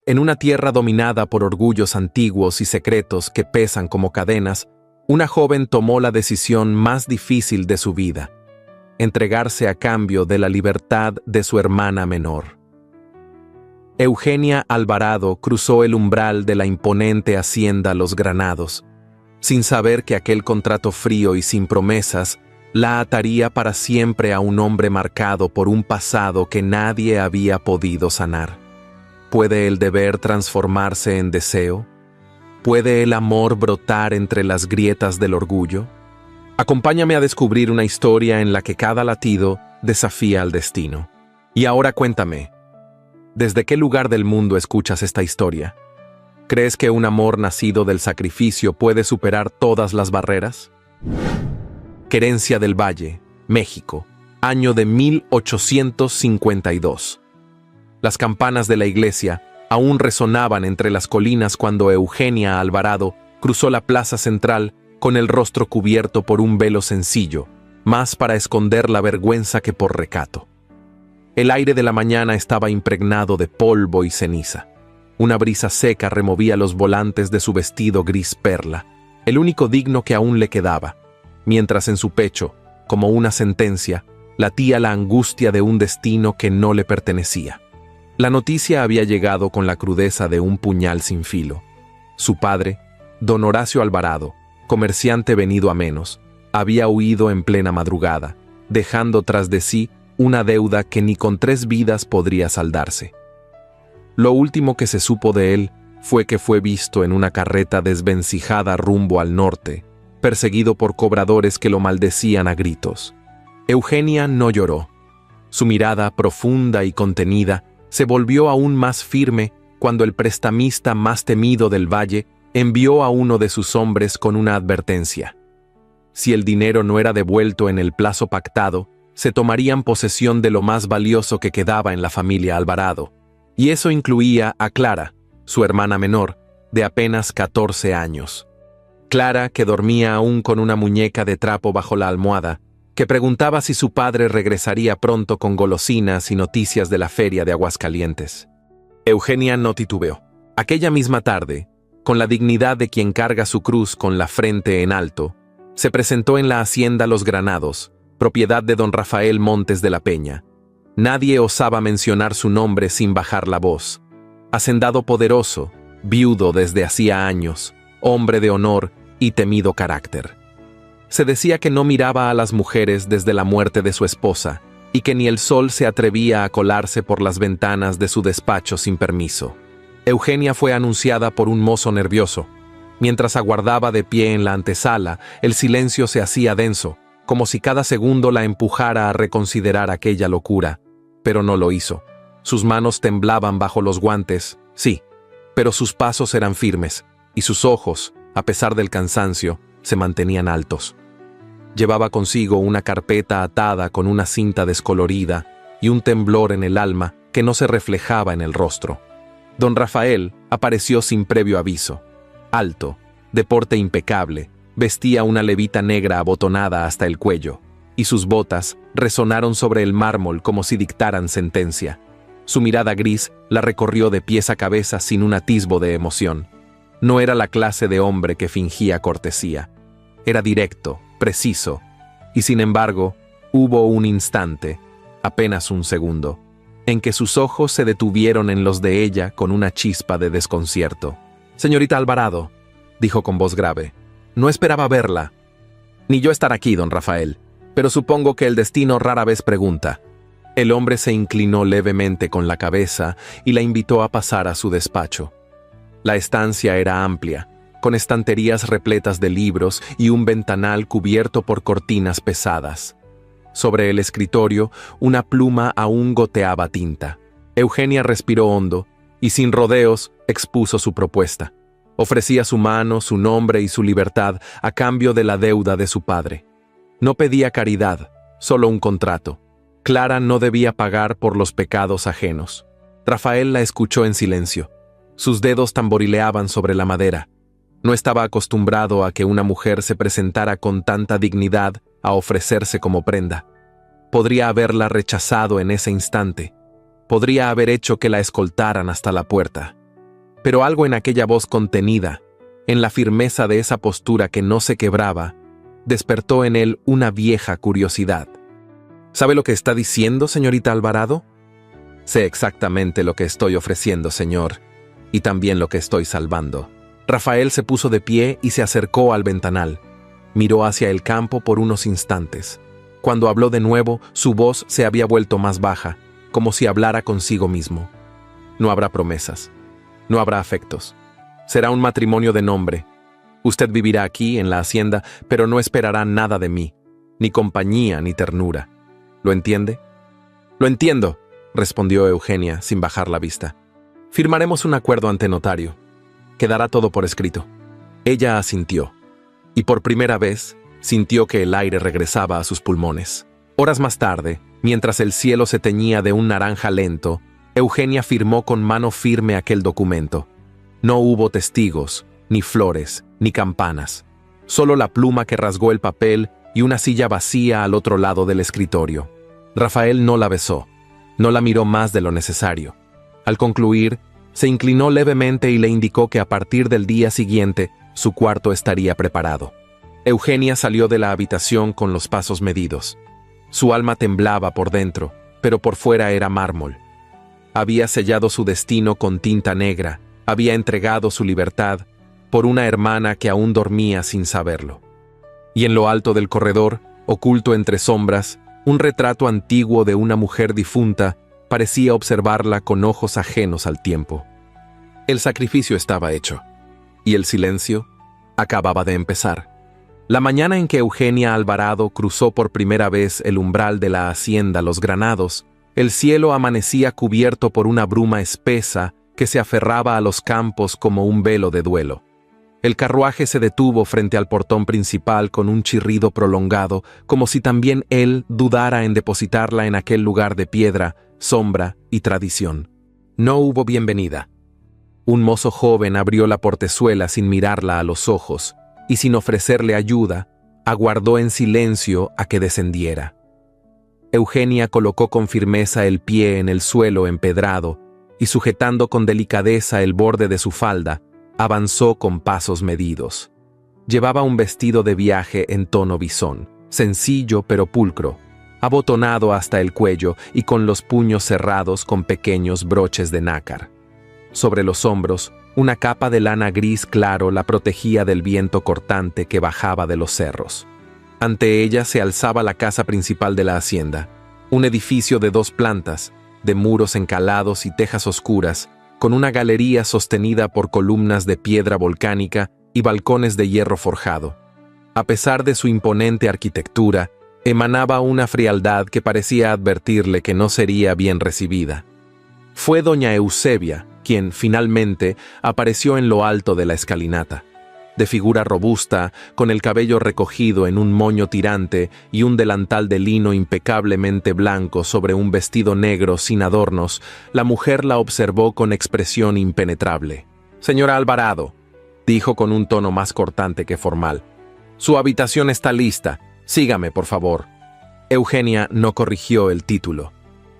En una tierra dominada por orgullos antiguos y secretos que pesan como cadenas, una joven tomó la decisión más difícil de su vida: entregarse a cambio de la libertad de su hermana menor. Eugenia Alvarado cruzó el umbral de la imponente hacienda Los Granados, sin saber que aquel contrato frío y sin promesas la ataría para siempre a un hombre marcado por un pasado que nadie había podido sanar. ¿Puede el deber transformarse en deseo? ¿Puede el amor brotar entre las grietas del orgullo? Acompáñame a descubrir una historia en la que cada latido desafía al destino. Y ahora cuéntame, ¿desde qué lugar del mundo escuchas esta historia? ¿Crees que un amor nacido del sacrificio puede superar todas las barreras? Querencia del Valle, México, año de 1852. Las campanas de la iglesia aún resonaban entre las colinas cuando Eugenia Alvarado cruzó la plaza central con el rostro cubierto por un velo sencillo, más para esconder la vergüenza que por recato. El aire de la mañana estaba impregnado de polvo y ceniza. Una brisa seca removía los volantes de su vestido gris perla, el único digno que aún le quedaba, mientras en su pecho, como una sentencia, latía la angustia de un destino que no le pertenecía. La noticia había llegado con la crudeza de un puñal sin filo. Su padre, don Horacio Alvarado, comerciante venido a menos, había huido en plena madrugada, dejando tras de sí una deuda que ni con 3 vidas podría saldarse. Lo último que se supo de él fue que fue visto en una carreta desvencijada rumbo al norte, perseguido por cobradores que lo maldecían a gritos. Eugenia no lloró. Su mirada profunda y contenida se volvió aún más firme cuando el prestamista más temido del valle envió a uno de sus hombres con una advertencia. Si el dinero no era devuelto en el plazo pactado, se tomarían posesión de lo más valioso que quedaba en la familia Alvarado, y eso incluía a Clara, su hermana menor, de apenas 14 años. Clara, que dormía aún con una muñeca de trapo bajo la almohada, que preguntaba si su padre regresaría pronto con golosinas y noticias de la feria de Aguascalientes. Eugenia no titubeó. Aquella misma tarde, con la dignidad de quien carga su cruz con la frente en alto, se presentó en la hacienda Los Granados, propiedad de don Rafael Montes de la Peña. Nadie osaba mencionar su nombre sin bajar la voz. Hacendado poderoso, viudo desde hacía años, hombre de honor y temido carácter. Se decía que no miraba a las mujeres desde la muerte de su esposa y que ni el sol se atrevía a colarse por las ventanas de su despacho sin permiso. Eugenia fue anunciada por un mozo nervioso. Mientras aguardaba de pie en la antesala, el silencio se hacía denso, como si cada segundo la empujara a reconsiderar aquella locura, pero no lo hizo. Sus manos temblaban bajo los guantes, sí, pero sus pasos eran firmes, y sus ojos, a pesar del cansancio, se mantenían altos. Llevaba consigo una carpeta atada con una cinta descolorida y un temblor en el alma que no se reflejaba en el rostro. Don Rafael apareció sin previo aviso. Alto, de porte impecable, vestía una levita negra abotonada hasta el cuello, y sus botas resonaron sobre el mármol como si dictaran sentencia. Su mirada gris la recorrió de pies a cabeza sin un atisbo de emoción. No era la clase de hombre que fingía cortesía. Era directo, preciso, y sin embargo, hubo un instante, apenas un segundo, en que sus ojos se detuvieron en los de ella con una chispa de desconcierto. «Señorita Alvarado», dijo con voz grave, «no esperaba verla. Ni yo estar aquí, don Rafael, pero supongo que el destino rara vez pregunta». El hombre se inclinó levemente con la cabeza y la invitó a pasar a su despacho. La estancia era amplia, con estanterías repletas de libros y un ventanal cubierto por cortinas pesadas. Sobre el escritorio, una pluma aún goteaba tinta. Eugenia respiró hondo y, sin rodeos, expuso su propuesta. Ofrecía su mano, su nombre y su libertad a cambio de la deuda de su padre. No pedía caridad, solo un contrato. Clara no debía pagar por los pecados ajenos. Rafael la escuchó en silencio. Sus dedos tamborileaban sobre la madera. No estaba acostumbrado a que una mujer se presentara con tanta dignidad a ofrecerse como prenda. Podría haberla rechazado en ese instante. Podría haber hecho que la escoltaran hasta la puerta. pero algo en aquella voz contenida, en la firmeza de esa postura que no se quebraba, despertó en él una vieja curiosidad. ¿Sabe lo que está diciendo, señorita Alvarado? Sé exactamente lo que estoy ofreciendo, señor, y también lo que estoy salvando. Rafael se puso de pie y se acercó al ventanal. Miró hacia el campo por unos instantes. Cuando habló de nuevo, su voz se había vuelto más baja, como si hablara consigo mismo. No habrá promesas. No habrá afectos. Será un matrimonio de nombre. Usted vivirá aquí, en la hacienda, pero no esperará nada de mí, ni compañía ni ternura. ¿Lo entiende? Lo entiendo, respondió Eugenia, sin bajar la vista. Firmaremos un acuerdo ante notario. Quedará todo por escrito. Ella asintió, y por primera vez sintió que el aire regresaba a sus pulmones. Horas más tarde, mientras el cielo se teñía de un naranja lento, Eugenia firmó con mano firme aquel documento. No hubo testigos, ni flores, ni campanas. Solo la pluma que rasgó el papel y una silla vacía al otro lado del escritorio. Rafael no la besó, no la miró más de lo necesario. Al concluir, se inclinó levemente y le indicó que a partir del día siguiente su cuarto estaría preparado. Eugenia salió de la habitación con los pasos medidos. Su alma temblaba por dentro, pero por fuera era mármol. Había sellado su destino con tinta negra, había entregado su libertad por una hermana que aún dormía sin saberlo. Y en lo alto del corredor, oculto entre sombras, un retrato antiguo de una mujer difunta parecía observarla con ojos ajenos al tiempo. El sacrificio estaba hecho, y el silencio acababa de empezar. La mañana en que Eugenia Alvarado cruzó por primera vez el umbral de la hacienda Los Granados, el cielo amanecía cubierto por una bruma espesa que se aferraba a los campos como un velo de duelo. El carruaje se detuvo frente al portón principal con un chirrido prolongado, como si también él dudara en depositarla en aquel lugar de piedra, sombra y tradición. No hubo bienvenida. Un mozo joven abrió la portezuela sin mirarla a los ojos, y sin ofrecerle ayuda, aguardó en silencio a que descendiera. Eugenia colocó con firmeza el pie en el suelo empedrado, y sujetando con delicadeza el borde de su falda, avanzó con pasos medidos. Llevaba un vestido de viaje en tono bisón, sencillo pero pulcro, abotonado hasta el cuello y con los puños cerrados con pequeños broches de nácar. Sobre los hombros, una capa de lana gris claro la protegía del viento cortante que bajaba de los cerros. Ante ella se alzaba la casa principal de la hacienda, un edificio de 2 plantas, de muros encalados y tejas oscuras, con una galería sostenida por columnas de piedra volcánica y balcones de hierro forjado. A pesar de su imponente arquitectura, emanaba una frialdad que parecía advertirle que no sería bien recibida. Fue doña Eusebia quien, finalmente, apareció en lo alto de la escalinata. De figura robusta, con el cabello recogido en un moño tirante y un delantal de lino impecablemente blanco sobre un vestido negro sin adornos, la mujer la observó con expresión impenetrable. «Señora Alvarado», dijo con un tono más cortante que formal, «su habitación está lista. Sígame, por favor». Eugenia no corrigió el título,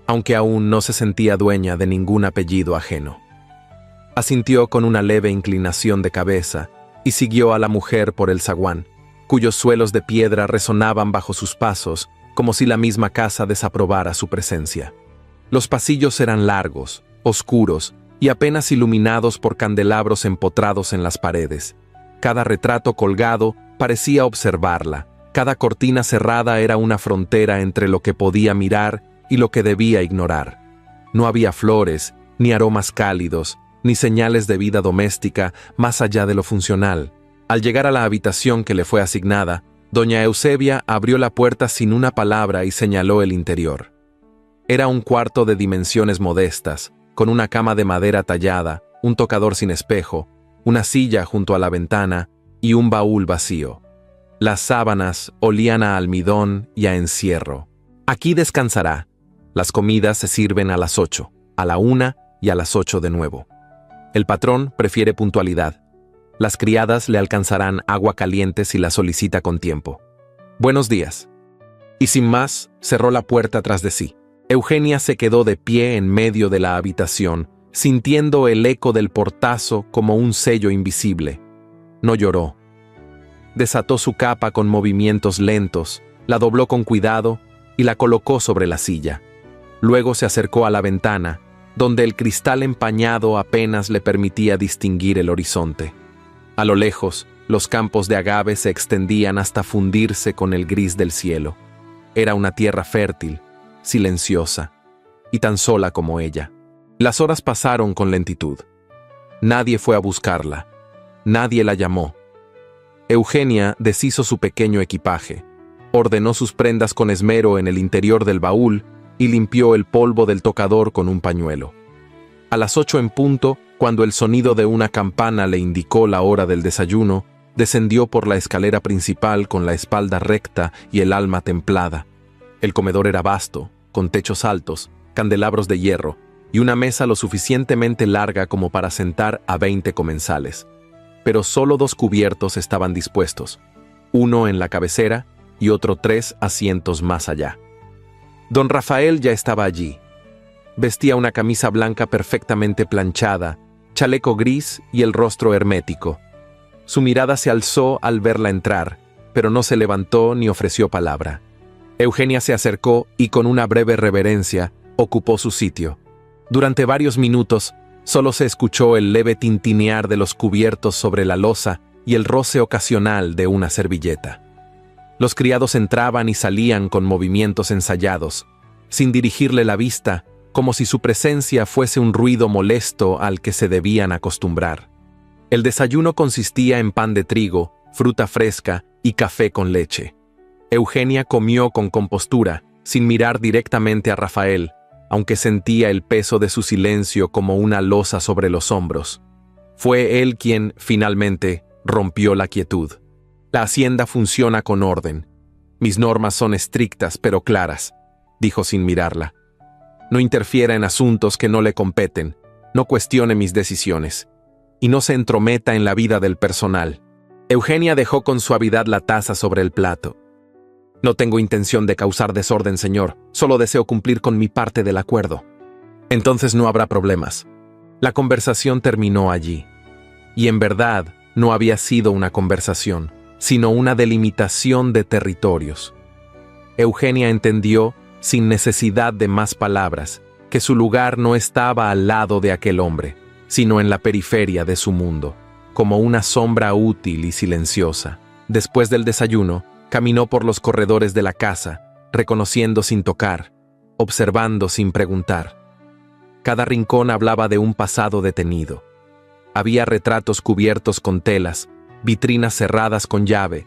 aunque aún no se sentía dueña de ningún apellido ajeno. Asintió con una leve inclinación de cabeza y siguió a la mujer por el zaguán, cuyos suelos de piedra resonaban bajo sus pasos como si la misma casa desaprobara su presencia. Los pasillos eran largos, oscuros y apenas iluminados por candelabros empotrados en las paredes. Cada retrato colgado parecía observarla, cada cortina cerrada era una frontera entre lo que podía mirar y lo que debía ignorar. No había flores, ni aromas cálidos, ni señales de vida doméstica más allá de lo funcional. Al llegar a la habitación que le fue asignada, doña Eusebia abrió la puerta sin una palabra y señaló el interior. Era un cuarto de dimensiones modestas, con una cama de madera tallada, un tocador sin espejo, una silla junto a la ventana y un baúl vacío. Las sábanas olían a almidón y a encierro. «Aquí descansará. Las comidas se sirven a las 8, a la 1 y a las 8 de nuevo. El patrón prefiere puntualidad. Las criadas le alcanzarán agua caliente si la solicita con tiempo. Buenos días». Y sin más, cerró la puerta tras de sí. Eugenia se quedó de pie en medio de la habitación, sintiendo el eco del portazo como un sello invisible. No lloró. Desató su capa con movimientos lentos, la dobló con cuidado y la colocó sobre la silla. Luego se acercó a la ventana, donde el cristal empañado apenas le permitía distinguir el horizonte. A lo lejos, los campos de agave se extendían hasta fundirse con el gris del cielo. Era una tierra fértil, silenciosa, y tan sola como ella. Las horas pasaron con lentitud. Nadie fue a buscarla. Nadie la llamó. Eugenia deshizo su pequeño equipaje, ordenó sus prendas con esmero en el interior del baúl y limpió el polvo del tocador con un pañuelo. A las 8 en punto, cuando el sonido de una campana le indicó la hora del desayuno, descendió por la escalera principal con la espalda recta y el alma templada. El comedor era vasto, con techos altos, candelabros de hierro y una mesa lo suficientemente larga como para sentar a 20 comensales. Pero solo 2 cubiertos estaban dispuestos, uno en la cabecera y otro 3 asientos más allá. Don Rafael ya estaba allí. Vestía una camisa blanca perfectamente planchada, chaleco gris y el rostro hermético. Su mirada se alzó al verla entrar, pero no se levantó ni ofreció palabra. Eugenia se acercó y con una breve reverencia ocupó su sitio. Durante varios minutos, solo se escuchó el leve tintinear de los cubiertos sobre la loza y el roce ocasional de una servilleta. Los criados entraban y salían con movimientos ensayados, sin dirigirle la vista, como si su presencia fuese un ruido molesto al que se debían acostumbrar. El desayuno consistía en pan de trigo, fruta fresca y café con leche. Eugenia comió con compostura, sin mirar directamente a Rafael, aunque sentía el peso de su silencio como una losa sobre los hombros. Fue él quien, finalmente, rompió la quietud. La hacienda funciona con orden. Mis normas son estrictas pero claras, dijo sin mirarla. No interfiera en asuntos que no le competen, no cuestione mis decisiones, y no se entrometa en la vida del personal. Eugenia dejó con suavidad la taza sobre el plato. No tengo intención de causar desorden, señor, solo deseo cumplir con mi parte del acuerdo. Entonces no habrá problemas. La conversación terminó allí. Y en verdad, no había sido una conversación, sino una delimitación de territorios. Eugenia entendió, sin necesidad de más palabras, que su lugar no estaba al lado de aquel hombre, sino en la periferia de su mundo, como una sombra útil y silenciosa. Después del desayuno, caminó por los corredores de la casa, reconociendo sin tocar, observando sin preguntar. Cada rincón hablaba de un pasado detenido. Había retratos cubiertos con telas, vitrinas cerradas con llave,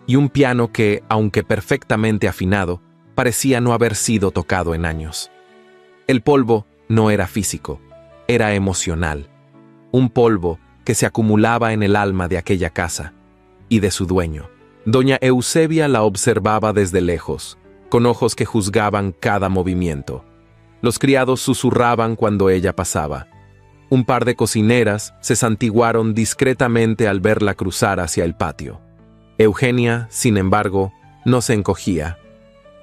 y un piano que, aunque perfectamente afinado, parecía no haber sido tocado en años. El polvo no era físico, era emocional. Un polvo que se acumulaba en el alma de aquella casa y de su dueño. Doña Eusebia la observaba desde lejos, con ojos que juzgaban cada movimiento. Los criados susurraban cuando ella pasaba. Un par de cocineras se santiguaron discretamente al verla cruzar hacia el patio. Eugenia, sin embargo, no se encogía.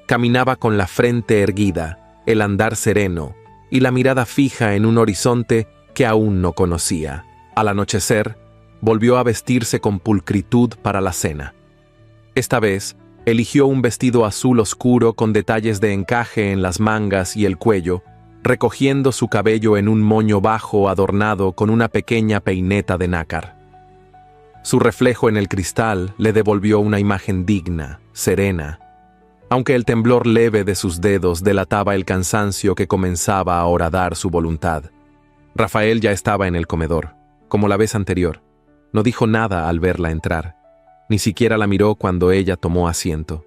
Caminaba con la frente erguida, el andar sereno y la mirada fija en un horizonte que aún no conocía. Al anochecer, volvió a vestirse con pulcritud para la cena. Esta vez, eligió un vestido azul oscuro con detalles de encaje en las mangas y el cuello, recogiendo su cabello en un moño bajo adornado con una pequeña peineta de nácar. Su reflejo en el cristal le devolvió una imagen digna, serena, aunque el temblor leve de sus dedos delataba el cansancio que comenzaba a horadar su voluntad. Rafael ya estaba en el comedor, como la vez anterior. No dijo nada al verla entrar. Ni siquiera la miró cuando ella tomó asiento.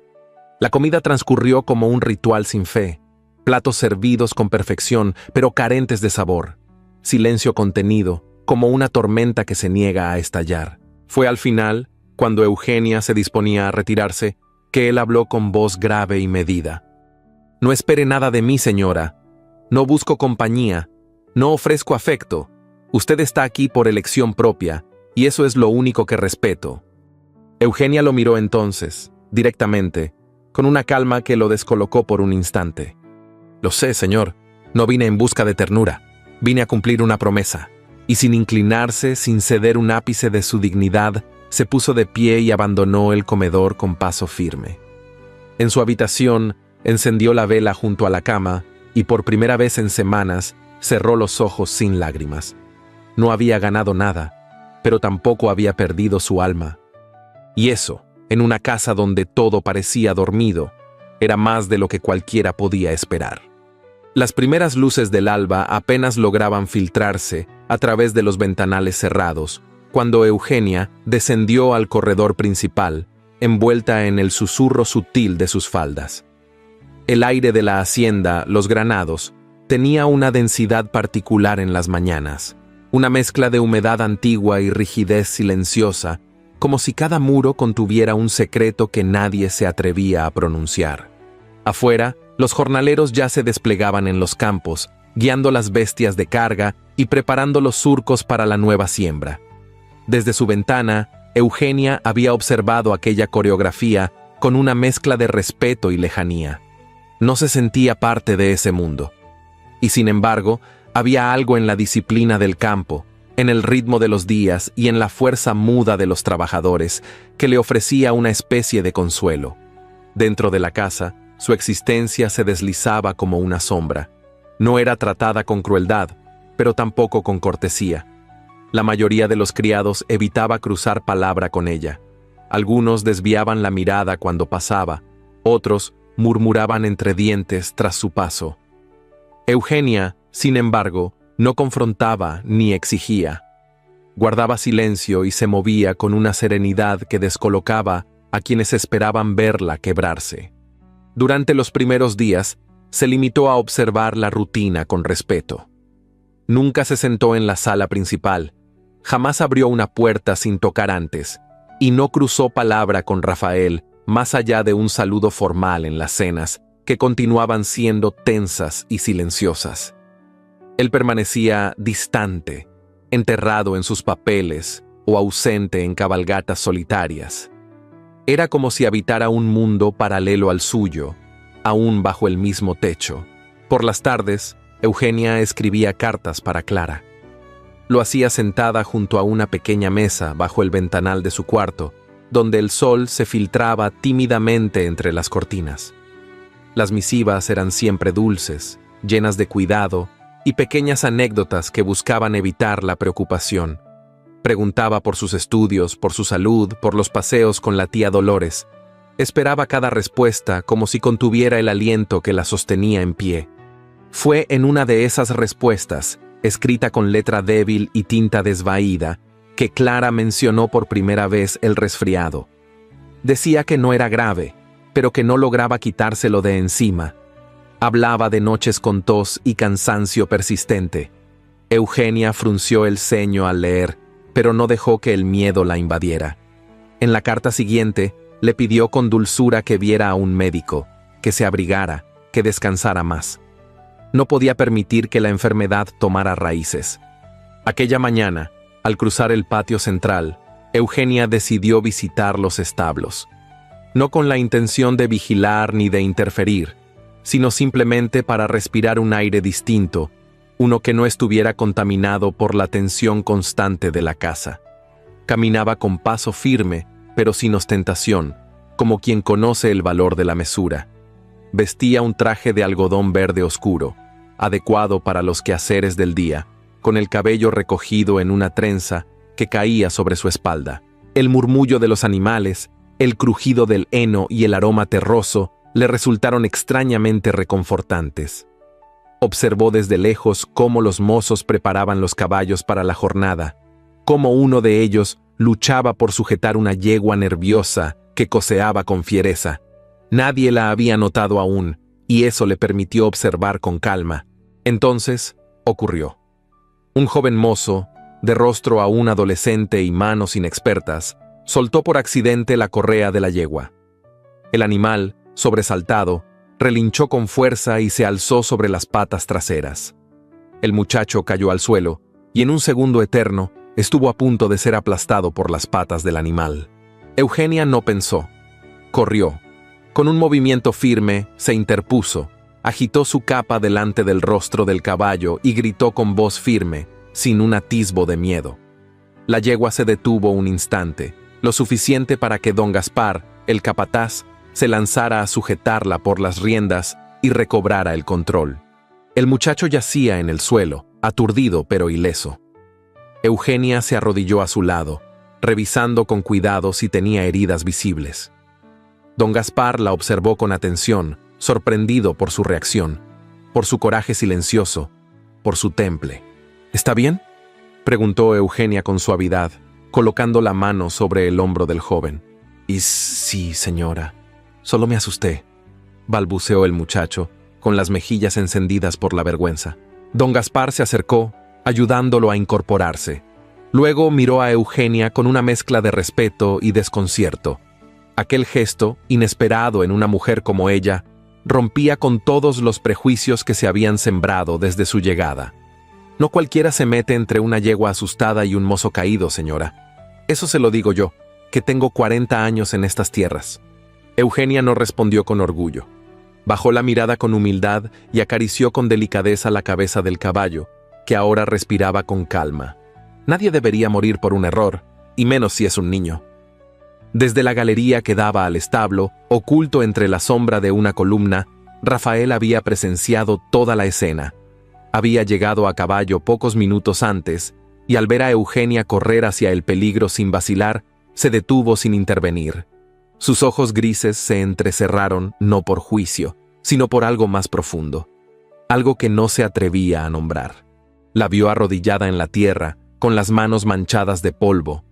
La comida transcurrió como un ritual sin fe. Platos servidos con perfección, pero carentes de sabor. Silencio contenido, como una tormenta que se niega a estallar. Fue al final, cuando Eugenia se disponía a retirarse, que él habló con voz grave y medida. No espere nada de mí, señora. No busco compañía. No ofrezco afecto. Usted está aquí por elección propia, y eso es lo único que respeto. Eugenia lo miró entonces, directamente, con una calma que lo descolocó por un instante. Lo sé, señor. No vine en busca de ternura. Vine a cumplir una promesa. Y sin inclinarse, sin ceder un ápice de su dignidad, se puso de pie y abandonó el comedor con paso firme. En su habitación, encendió la vela junto a la cama y por primera vez en semanas cerró los ojos sin lágrimas. No había ganado nada, pero tampoco había perdido su alma. Y eso, en una casa donde todo parecía dormido, era más de lo que cualquiera podía esperar. Las primeras luces del alba apenas lograban filtrarse a través de los ventanales cerrados, cuando Eugenia descendió al corredor principal, envuelta en el susurro sutil de sus faldas. El aire de la hacienda, Los Granados, tenía una densidad particular en las mañanas, una mezcla de humedad antigua y rigidez silenciosa, como si cada muro contuviera un secreto que nadie se atrevía a pronunciar. Afuera, los jornaleros ya se desplegaban en los campos, guiando las bestias de carga y preparando los surcos para la nueva siembra. Desde su ventana, Eugenia había observado aquella coreografía con una mezcla de respeto y lejanía. No se sentía parte de ese mundo. Y sin embargo, había algo en la disciplina del campo, en el ritmo de los días y en la fuerza muda de los trabajadores, que le ofrecía una especie de consuelo. Dentro de la casa, su existencia se deslizaba como una sombra. No era tratada con crueldad, pero tampoco con cortesía. La mayoría de los criados evitaba cruzar palabra con ella. Algunos desviaban la mirada cuando pasaba, otros murmuraban entre dientes tras su paso. Eugenia, sin embargo, no confrontaba ni exigía. Guardaba silencio y se movía con una serenidad que descolocaba a quienes esperaban verla quebrarse. Durante los primeros días, se limitó a observar la rutina con respeto. Nunca se sentó en la sala principal, jamás abrió una puerta sin tocar antes, y no cruzó palabra con Rafael más allá de un saludo formal en las cenas, que continuaban siendo tensas y silenciosas. Él permanecía distante, enterrado en sus papeles o ausente en cabalgatas solitarias. Era como si habitara un mundo paralelo al suyo, aún bajo el mismo techo. Por las tardes, Eugenia escribía cartas para Clara. Lo hacía sentada junto a una pequeña mesa bajo el ventanal de su cuarto, donde el sol se filtraba tímidamente entre las cortinas. Las misivas eran siempre dulces, llenas de cuidado y pequeñas anécdotas que buscaban evitar la preocupación. Preguntaba por sus estudios, por su salud, por los paseos con la tía Dolores. Esperaba cada respuesta como si contuviera el aliento que la sostenía en pie. Fue en una de esas respuestas, escrita con letra débil y tinta desvaída, que Clara mencionó por primera vez el resfriado. Decía que no era grave, pero que no lograba quitárselo de encima. Hablaba de noches con tos y cansancio persistente. Eugenia frunció el ceño al leer, pero no dejó que el miedo la invadiera. En la carta siguiente, le pidió con dulzura que viera a un médico, que se abrigara, que descansara más. No podía permitir que la enfermedad tomara raíces. Aquella mañana, al cruzar el patio central, Eugenia decidió visitar los establos. No con la intención de vigilar ni de interferir, sino simplemente para respirar un aire distinto, uno que no estuviera contaminado por la tensión constante de la casa. Caminaba con paso firme, pero sin ostentación, como quien conoce el valor de la mesura. Vestía un traje de algodón verde oscuro, adecuado para los quehaceres del día, con el cabello recogido en una trenza que caía sobre su espalda. El murmullo de los animales, el crujido del heno y el aroma terroso le resultaron extrañamente reconfortantes. Observó desde lejos cómo los mozos preparaban los caballos para la jornada, cómo uno de ellos luchaba por sujetar una yegua nerviosa que coceaba con fiereza. Nadie la había notado aún, y eso le permitió observar con calma. Entonces, ocurrió. Un joven mozo, de rostro aún adolescente y manos inexpertas, soltó por accidente la correa de la yegua. El animal, sobresaltado, relinchó con fuerza y se alzó sobre las patas traseras. El muchacho cayó al suelo, y en un segundo eterno estuvo a punto de ser aplastado por las patas del animal. Eugenia no pensó. Corrió. Con un movimiento firme, se interpuso, Agitó su capa delante del rostro del caballo y gritó con voz firme, sin un atisbo de miedo. La yegua se detuvo un instante, lo suficiente para que don Gaspar, el capataz, se lanzara a sujetarla por las riendas y recobrara el control. El muchacho yacía en el suelo, aturdido pero ileso. Eugenia se arrodilló a su lado, revisando con cuidado si tenía heridas visibles. Don Gaspar la observó con atención, sorprendido por su reacción, por su coraje silencioso, por su temple. ¿Está bien?, preguntó Eugenia con suavidad, colocando la mano sobre el hombro del joven. «Y sí, señora, solo me asusté», balbuceó el muchacho, con las mejillas encendidas por la vergüenza. Don Gaspar se acercó, ayudándolo a incorporarse. Luego miró a Eugenia con una mezcla de respeto y desconcierto. Aquel gesto, inesperado en una mujer como ella, rompía con todos los prejuicios que se habían sembrado desde su llegada. No cualquiera se mete entre una yegua asustada y un mozo caído, señora. Eso se lo digo yo, que tengo 40 años en estas tierras. Eugenia no respondió con orgullo. Bajó la mirada con humildad y acarició con delicadeza la cabeza del caballo, que ahora respiraba con calma. Nadie debería morir por un error, y menos si es un niño. Desde la galería que daba al establo, oculto entre la sombra de una columna, Rafael había presenciado toda la escena. Había llegado a caballo pocos minutos antes, y al ver a Eugenia correr hacia el peligro sin vacilar, se detuvo sin intervenir. Sus ojos grises se entrecerraron no por juicio, sino por algo más profundo, algo que no se atrevía a nombrar. La vio arrodillada en la tierra, con las manos manchadas de polvo,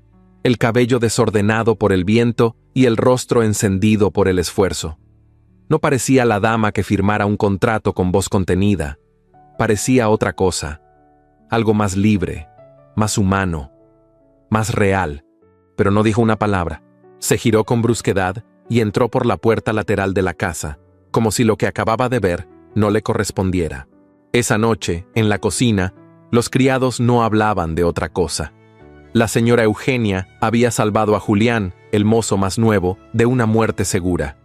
el cabello desordenado por el viento y el rostro encendido por el esfuerzo. No parecía la dama que firmara un contrato con voz contenida. Parecía otra cosa, algo más libre, más humano, más real, pero no dijo una palabra. Se giró con brusquedad y entró por la puerta lateral de la casa, como si lo que acababa de ver no le correspondiera. Esa noche, en la cocina, los criados no hablaban de otra cosa. La señora Eugenia había salvado a Julián, el mozo más nuevo, de una muerte segura.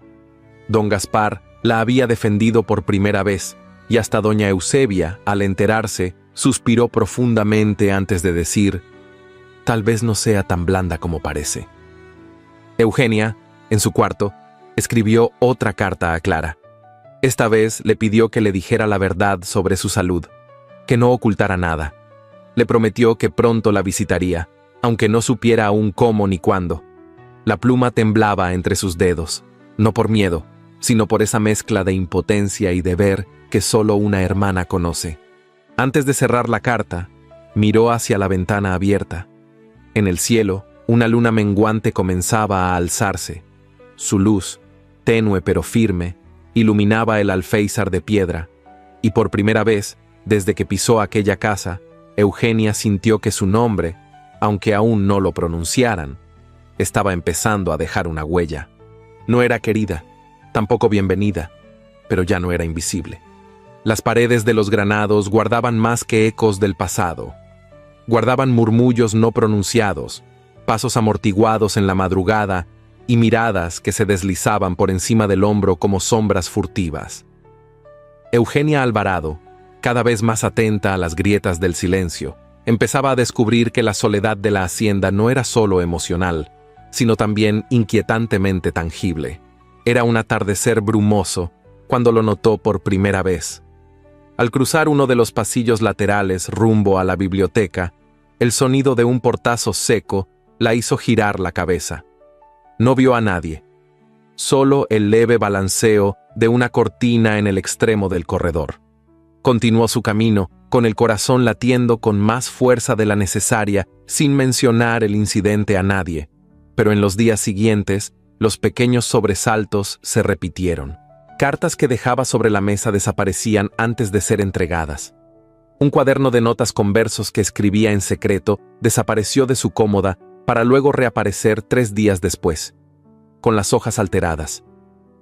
Don Gaspar la había defendido por primera vez, y hasta doña Eusebia, al enterarse, suspiró profundamente antes de decir: «Tal vez no sea tan blanda como parece». Eugenia, en su cuarto, escribió otra carta a Clara. Esta vez le pidió que le dijera la verdad sobre su salud, que no ocultara nada. Le prometió que pronto la visitaría, aunque no supiera aún cómo ni cuándo. La pluma temblaba entre sus dedos, no por miedo, sino por esa mezcla de impotencia y deber que solo una hermana conoce. Antes de cerrar la carta, miró hacia la ventana abierta. En el cielo, una luna menguante comenzaba a alzarse. Su luz, tenue pero firme, iluminaba el alféizar de piedra, y por primera vez, desde que pisó aquella casa, Eugenia sintió que su nombre, aunque aún no lo pronunciaran, estaba empezando a dejar una huella. No era querida, tampoco bienvenida, pero ya no era invisible. Las paredes de los granados guardaban más que ecos del pasado. Guardaban murmullos no pronunciados, pasos amortiguados en la madrugada y miradas que se deslizaban por encima del hombro como sombras furtivas. Eugenia Alvarado, cada vez más atenta a las grietas del silencio, empezaba a descubrir que la soledad de la hacienda no era solo emocional, sino también inquietantemente tangible. Era un atardecer brumoso cuando lo notó por primera vez. Al cruzar uno de los pasillos laterales rumbo a la biblioteca, el sonido de un portazo seco la hizo girar la cabeza. No vio a nadie, solo el leve balanceo de una cortina en el extremo del corredor. Continuó su camino, con el corazón latiendo con más fuerza de la necesaria, sin mencionar el incidente a nadie. Pero en los días siguientes, los pequeños sobresaltos se repitieron. Cartas que dejaba sobre la mesa desaparecían antes de ser entregadas. Un cuaderno de notas con versos que escribía en secreto desapareció de su cómoda para luego reaparecer 3 días después, con las hojas alteradas.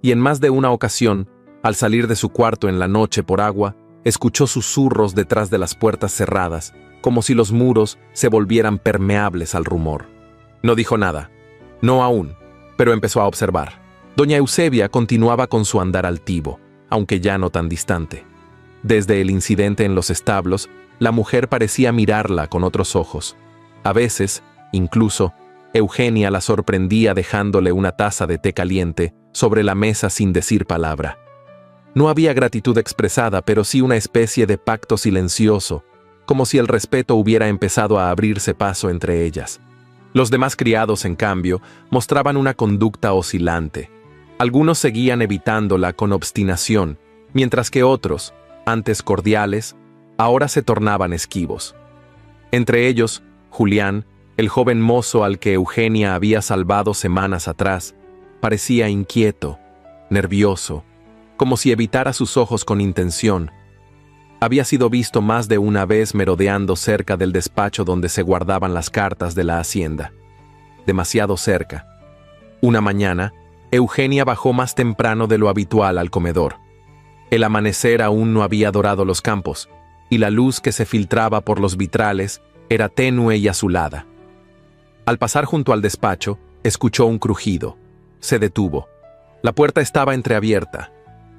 Y en más de una ocasión, al salir de su cuarto en la noche por agua, escuchó susurros detrás de las puertas cerradas, como si los muros se volvieran permeables al rumor. No dijo nada, no aún, pero empezó a observar. Doña Eusebia continuaba con su andar altivo. aunque ya no tan distante. Desde el incidente en los establos, la mujer parecía mirarla con otros ojos. A veces, incluso, Eugenia la sorprendía dejándole una taza de té caliente sobre la mesa sin decir palabra. No había gratitud expresada, pero sí una especie de pacto silencioso, como si el respeto hubiera empezado a abrirse paso entre ellas. Los demás criados, en cambio, mostraban una conducta oscilante. Algunos seguían evitándola con obstinación, mientras que otros, antes cordiales, ahora se tornaban esquivos. Entre ellos, Julián, el joven mozo al que Eugenia había salvado semanas atrás, parecía inquieto, nervioso, como si evitara sus ojos con intención. Había sido visto más de una vez merodeando cerca del despacho donde se guardaban las cartas de la hacienda. Demasiado cerca. Una mañana, Eugenia bajó más temprano de lo habitual al comedor. El amanecer aún no había dorado los campos, y la luz que se filtraba por los vitrales era tenue y azulada. Al pasar junto al despacho, escuchó un crujido. Se detuvo. La puerta estaba entreabierta.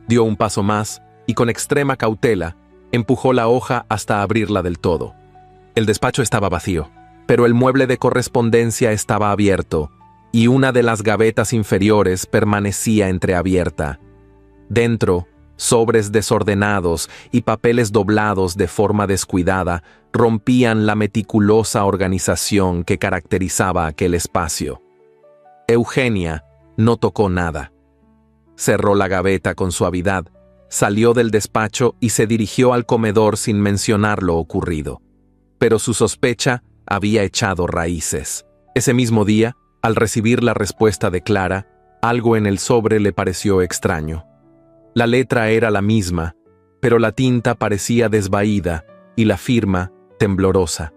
Dio un paso más y, con extrema cautela, empujó la hoja hasta abrirla del todo. El despacho estaba vacío, pero el mueble de correspondencia estaba abierto y una de las gavetas inferiores permanecía entreabierta. Dentro, sobres desordenados y papeles doblados de forma descuidada rompían la meticulosa organización que caracterizaba aquel espacio. Eugenia no tocó nada. Cerró la gaveta con suavidad, salió del despacho y se dirigió al comedor sin mencionar lo ocurrido. Pero su sospecha había echado raíces. Ese mismo día, al recibir la respuesta de Clara, algo en el sobre le pareció extraño. La letra era la misma, pero la tinta parecía desvaída y la firma temblorosa.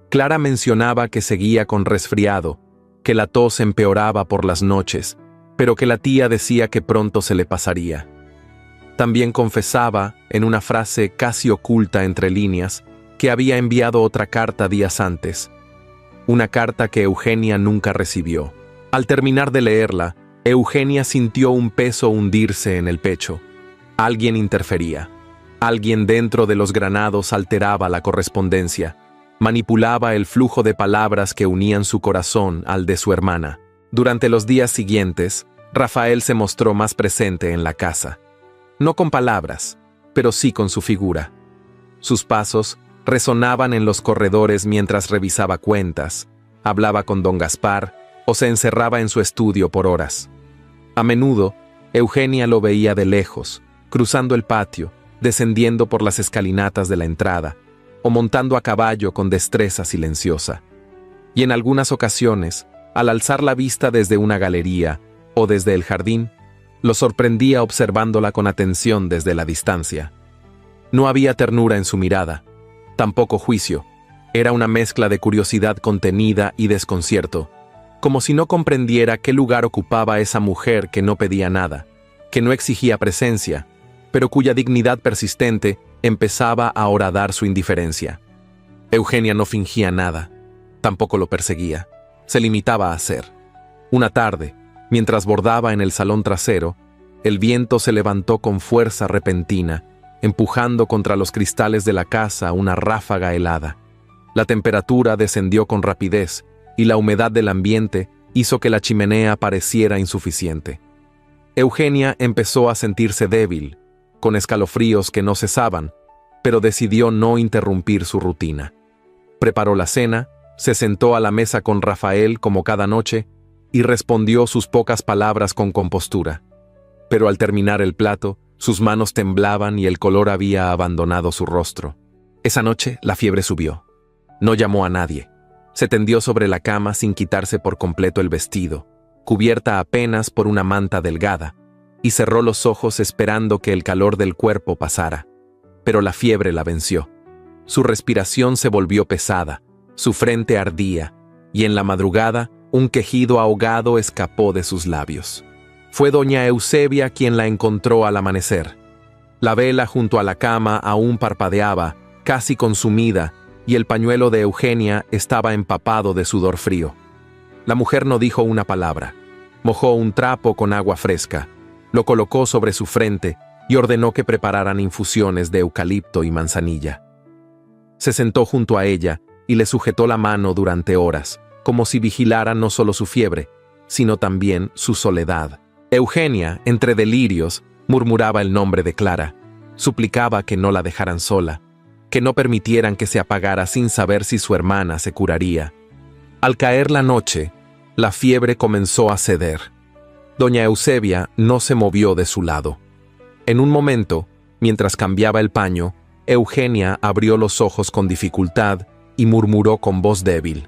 Clara mencionaba que seguía con resfriado, que la tos empeoraba por las noches, pero que la tía decía que pronto se le pasaría. También confesaba, en una frase casi oculta entre líneas, que había enviado otra carta días antes, una carta que Eugenia nunca recibió. Al terminar de leerla, Eugenia sintió un peso hundirse en el pecho. Alguien interfería. Alguien dentro de los granados alteraba la correspondencia, manipulaba el flujo de palabras que unían su corazón al de su hermana. Durante los días siguientes, Rafael se mostró más presente en la casa. No con palabras, pero sí con su figura. Sus pasos resonaban en los corredores mientras revisaba cuentas, hablaba con don Gaspar o se encerraba en su estudio por horas. A menudo, Eugenia lo veía de lejos, cruzando el patio, descendiendo por las escalinatas de la entrada, o montando a caballo con destreza silenciosa. Y en algunas ocasiones, al alzar la vista desde una galería o desde el jardín, lo sorprendía observándola con atención desde la distancia. No había ternura en su mirada, tampoco juicio. Era una mezcla de curiosidad contenida y desconcierto, como si no comprendiera qué lugar ocupaba esa mujer que no pedía nada, que no exigía presencia, pero cuya dignidad persistente empezaba a horadar su indiferencia. Eugenia no fingía nada, tampoco lo perseguía, se limitaba a ser. Una tarde, mientras bordaba en el salón trasero, el viento se levantó con fuerza repentina, empujando contra los cristales de la casa una ráfaga helada. La temperatura descendió con rapidez y la humedad del ambiente hizo que la chimenea pareciera insuficiente. Eugenia empezó a sentirse débil, con escalofríos que no cesaban, pero decidió no interrumpir su rutina. Preparó la cena, se sentó a la mesa con Rafael como cada noche y respondió sus pocas palabras con compostura. Pero al terminar el plato, sus manos temblaban y el color había abandonado su rostro. Esa noche la fiebre subió. No llamó a nadie. Se tendió sobre la cama sin quitarse por completo el vestido, cubierta apenas por una manta delgada, y cerró los ojos esperando que el calor del cuerpo pasara. Pero la fiebre la venció. Su respiración se volvió pesada, su frente ardía, y en la madrugada un quejido ahogado escapó de sus labios. Fue doña Eusebia quien la encontró al amanecer. La vela junto a la cama aún parpadeaba, casi consumida, y el pañuelo de Eugenia estaba empapado de sudor frío. La mujer no dijo una palabra. Mojó un trapo con agua fresca, lo colocó sobre su frente y ordenó que prepararan infusiones de eucalipto y manzanilla. Se sentó junto a ella y le sujetó la mano durante horas, como si vigilara no solo su fiebre, sino también su soledad. Eugenia, entre delirios, murmuraba el nombre de Clara. Suplicaba que no la dejaran sola, que no permitieran que se apagara sin saber si su hermana se curaría. Al caer la noche, la fiebre comenzó a ceder. Doña Eusebia no se movió de su lado. En un momento, mientras cambiaba el paño, Eugenia abrió los ojos con dificultad y murmuró con voz débil: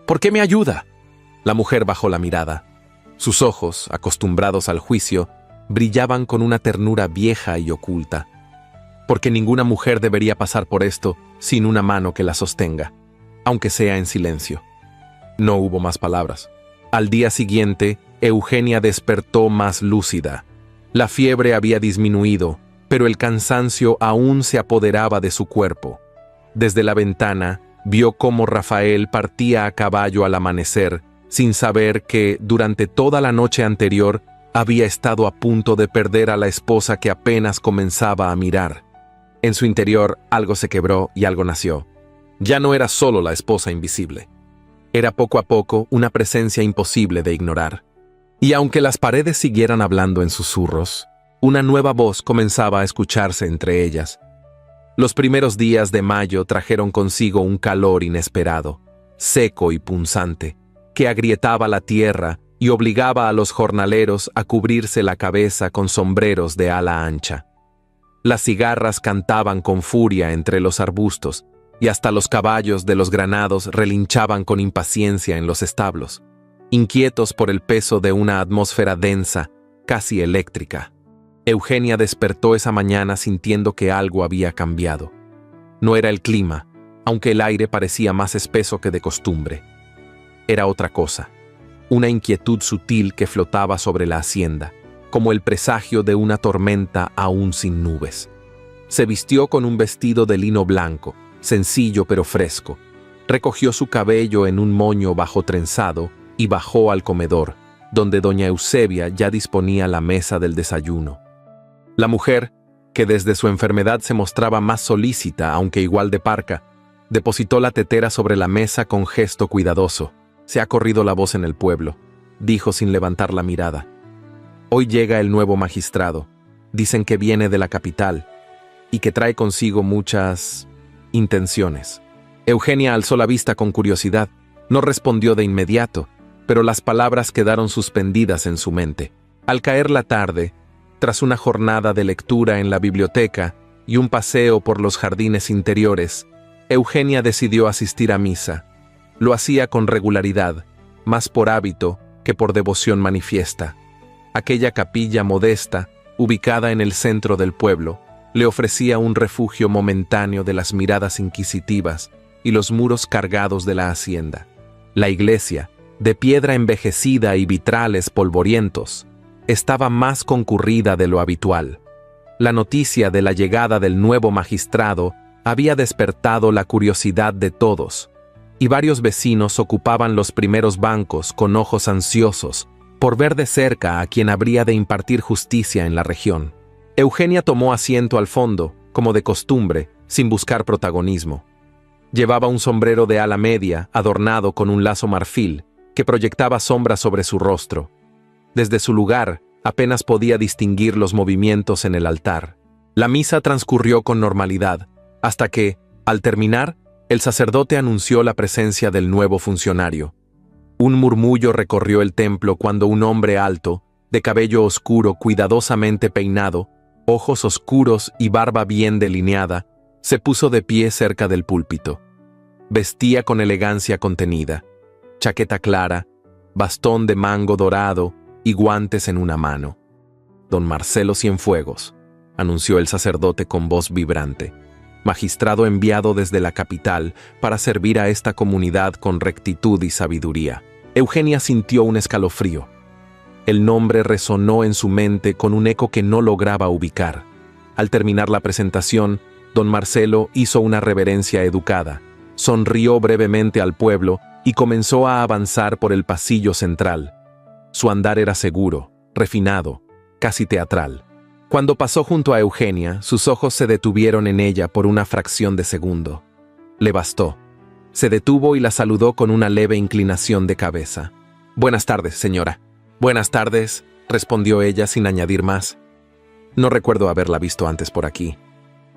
«¿Por qué me ayuda?». La mujer bajó la mirada. Sus ojos, acostumbrados al juicio, brillaban con una ternura vieja y oculta. Porque ninguna mujer debería pasar por esto sin una mano que la sostenga, aunque sea en silencio. No hubo más palabras. Al día siguiente, Eugenia despertó más lúcida. La fiebre había disminuido, pero el cansancio aún se apoderaba de su cuerpo. Desde la ventana, vio cómo Rafael partía a caballo al amanecer, sin saber que, durante toda la noche anterior, había estado a punto de perder a la esposa que apenas comenzaba a mirar. En su interior, algo se quebró y algo nació. Ya no era solo la esposa invisible. Era poco a poco una presencia imposible de ignorar. Y aunque las paredes siguieran hablando en susurros, una nueva voz comenzaba a escucharse entre ellas. Los primeros días de mayo trajeron consigo un calor inesperado, seco y punzante, que agrietaba la tierra y obligaba a los jornaleros a cubrirse la cabeza con sombreros de ala ancha. Las cigarras cantaban con furia entre los arbustos, y hasta los caballos de los granados relinchaban con impaciencia en los establos, inquietos por el peso de una atmósfera densa, casi eléctrica. Eugenia despertó esa mañana sintiendo que algo había cambiado. No era el clima, aunque el aire parecía más espeso que de costumbre. Era otra cosa, una inquietud sutil que flotaba sobre la hacienda, como el presagio de una tormenta aún sin nubes. Se vistió con un vestido de lino blanco, sencillo pero fresco. Recogió su cabello en un moño bajo trenzado y bajó al comedor, donde doña Eusebia ya disponía la mesa del desayuno. La mujer, que desde su enfermedad se mostraba más solícita, aunque igual de parca, depositó la tetera sobre la mesa con gesto cuidadoso. «Se ha corrido la voz en el pueblo», dijo sin levantar la mirada. «Hoy llega el nuevo magistrado. Dicen que viene de la capital y que trae consigo muchas intenciones». Eugenia alzó la vista con curiosidad. No respondió de inmediato, pero las palabras quedaron suspendidas en su mente. Al caer la tarde, tras una jornada de lectura en la biblioteca y un paseo por los jardines interiores, Eugenia decidió asistir a misa. Lo hacía con regularidad, más por hábito que por devoción manifiesta. Aquella capilla modesta, ubicada en el centro del pueblo, le ofrecía un refugio momentáneo de las miradas inquisitivas y los muros cargados de la hacienda. La iglesia, de piedra envejecida y vitrales polvorientos, estaba más concurrida de lo habitual. La noticia de la llegada del nuevo magistrado había despertado la curiosidad de todos, y varios vecinos ocupaban los primeros bancos con ojos ansiosos por ver de cerca a quien habría de impartir justicia en la región. Eugenia tomó asiento al fondo, como de costumbre, sin buscar protagonismo. Llevaba un sombrero de ala media, adornado con un lazo marfil, que proyectaba sombra sobre su rostro. Desde su lugar, apenas podía distinguir los movimientos en el altar. La misa transcurrió con normalidad, hasta que, al terminar, el sacerdote anunció la presencia del nuevo funcionario. Un murmullo recorrió el templo cuando un hombre alto, de cabello oscuro cuidadosamente peinado, ojos oscuros y barba bien delineada, se puso de pie cerca del púlpito. Vestía con elegancia contenida, chaqueta clara, bastón de mango dorado y guantes en una mano. «Don Marcelo Cienfuegos», anunció el sacerdote con voz vibrante, magistrado enviado desde la capital para servir a esta comunidad con rectitud y sabiduría. Eugenia sintió un escalofrío. El nombre resonó en su mente con un eco que no lograba ubicar. Al terminar la presentación, don Marcelo hizo una reverencia educada, sonrió brevemente al pueblo y comenzó a avanzar por el pasillo central. Su andar era seguro, refinado, casi teatral. Cuando pasó junto a Eugenia, sus ojos se detuvieron en ella por una fracción de segundo. Le bastó. Se detuvo y la saludó con una leve inclinación de cabeza. «Buenas tardes, señora». «Buenas tardes», respondió ella sin añadir más. «No recuerdo haberla visto antes por aquí».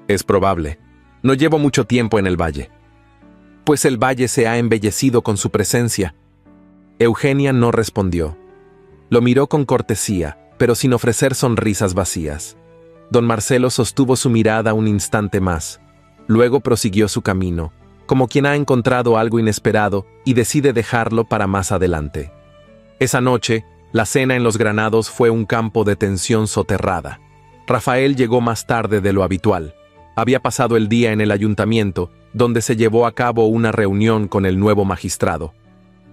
«Es probable. No llevo mucho tiempo en el valle». «Pues el valle se ha embellecido con su presencia». Eugenia no respondió. Lo miró con cortesía, pero sin ofrecer sonrisas vacías. Don Marcelo sostuvo su mirada un instante más. Luego prosiguió su camino, como quien ha encontrado algo inesperado y decide dejarlo para más adelante. Esa noche, la cena en Los Granados fue un campo de tensión soterrada. Rafael llegó más tarde de lo habitual. Había pasado el día en el ayuntamiento, donde se llevó a cabo una reunión con el nuevo magistrado.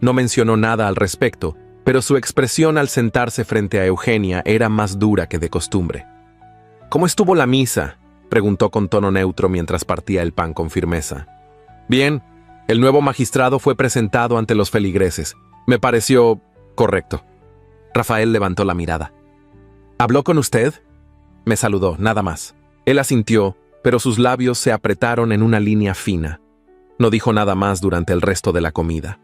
No mencionó nada al respecto, pero su expresión al sentarse frente a Eugenia era más dura que de costumbre. «¿Cómo estuvo la misa?», preguntó con tono neutro mientras partía el pan con firmeza. «Bien, el nuevo magistrado fue presentado ante los feligreses. Me pareció correcto». Rafael levantó la mirada. «¿Habló con usted?». Me saludó, nada más. Él asintió, pero sus labios se apretaron en una línea fina. No dijo nada más durante el resto de la comida.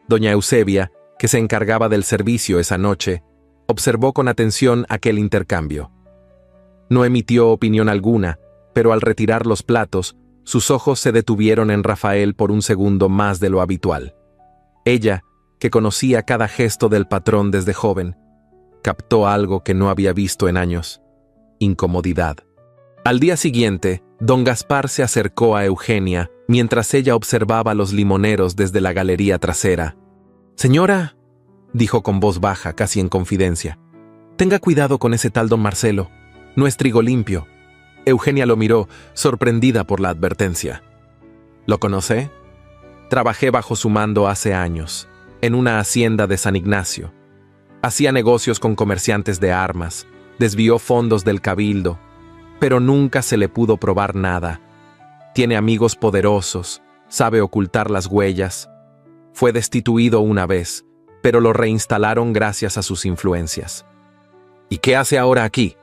Doña Eusebia, que se encargaba del servicio esa noche, observó con atención aquel intercambio. No emitió opinión alguna, pero al retirar los platos, sus ojos se detuvieron en Rafael por un segundo más de lo habitual. Ella, que conocía cada gesto del patrón desde joven, captó algo que no había visto en años: incomodidad. Al día siguiente, don Gaspar se acercó a Eugenia mientras ella observaba los limoneros desde la galería trasera. «Señora», dijo con voz baja, casi en confidencia, «tenga cuidado con ese tal don Marcelo. No es trigo limpio». Eugenia lo miró, sorprendida por la advertencia. «¿Lo conoce?». «Trabajé bajo su mando hace años, en una hacienda de San Ignacio. Hacía negocios con comerciantes de armas, desvió fondos del cabildo, pero nunca se le pudo probar nada. Tiene amigos poderosos, sabe ocultar las huellas. Fue destituido una vez, pero lo reinstalaron gracias a sus influencias». «¿Y qué hace ahora aquí?».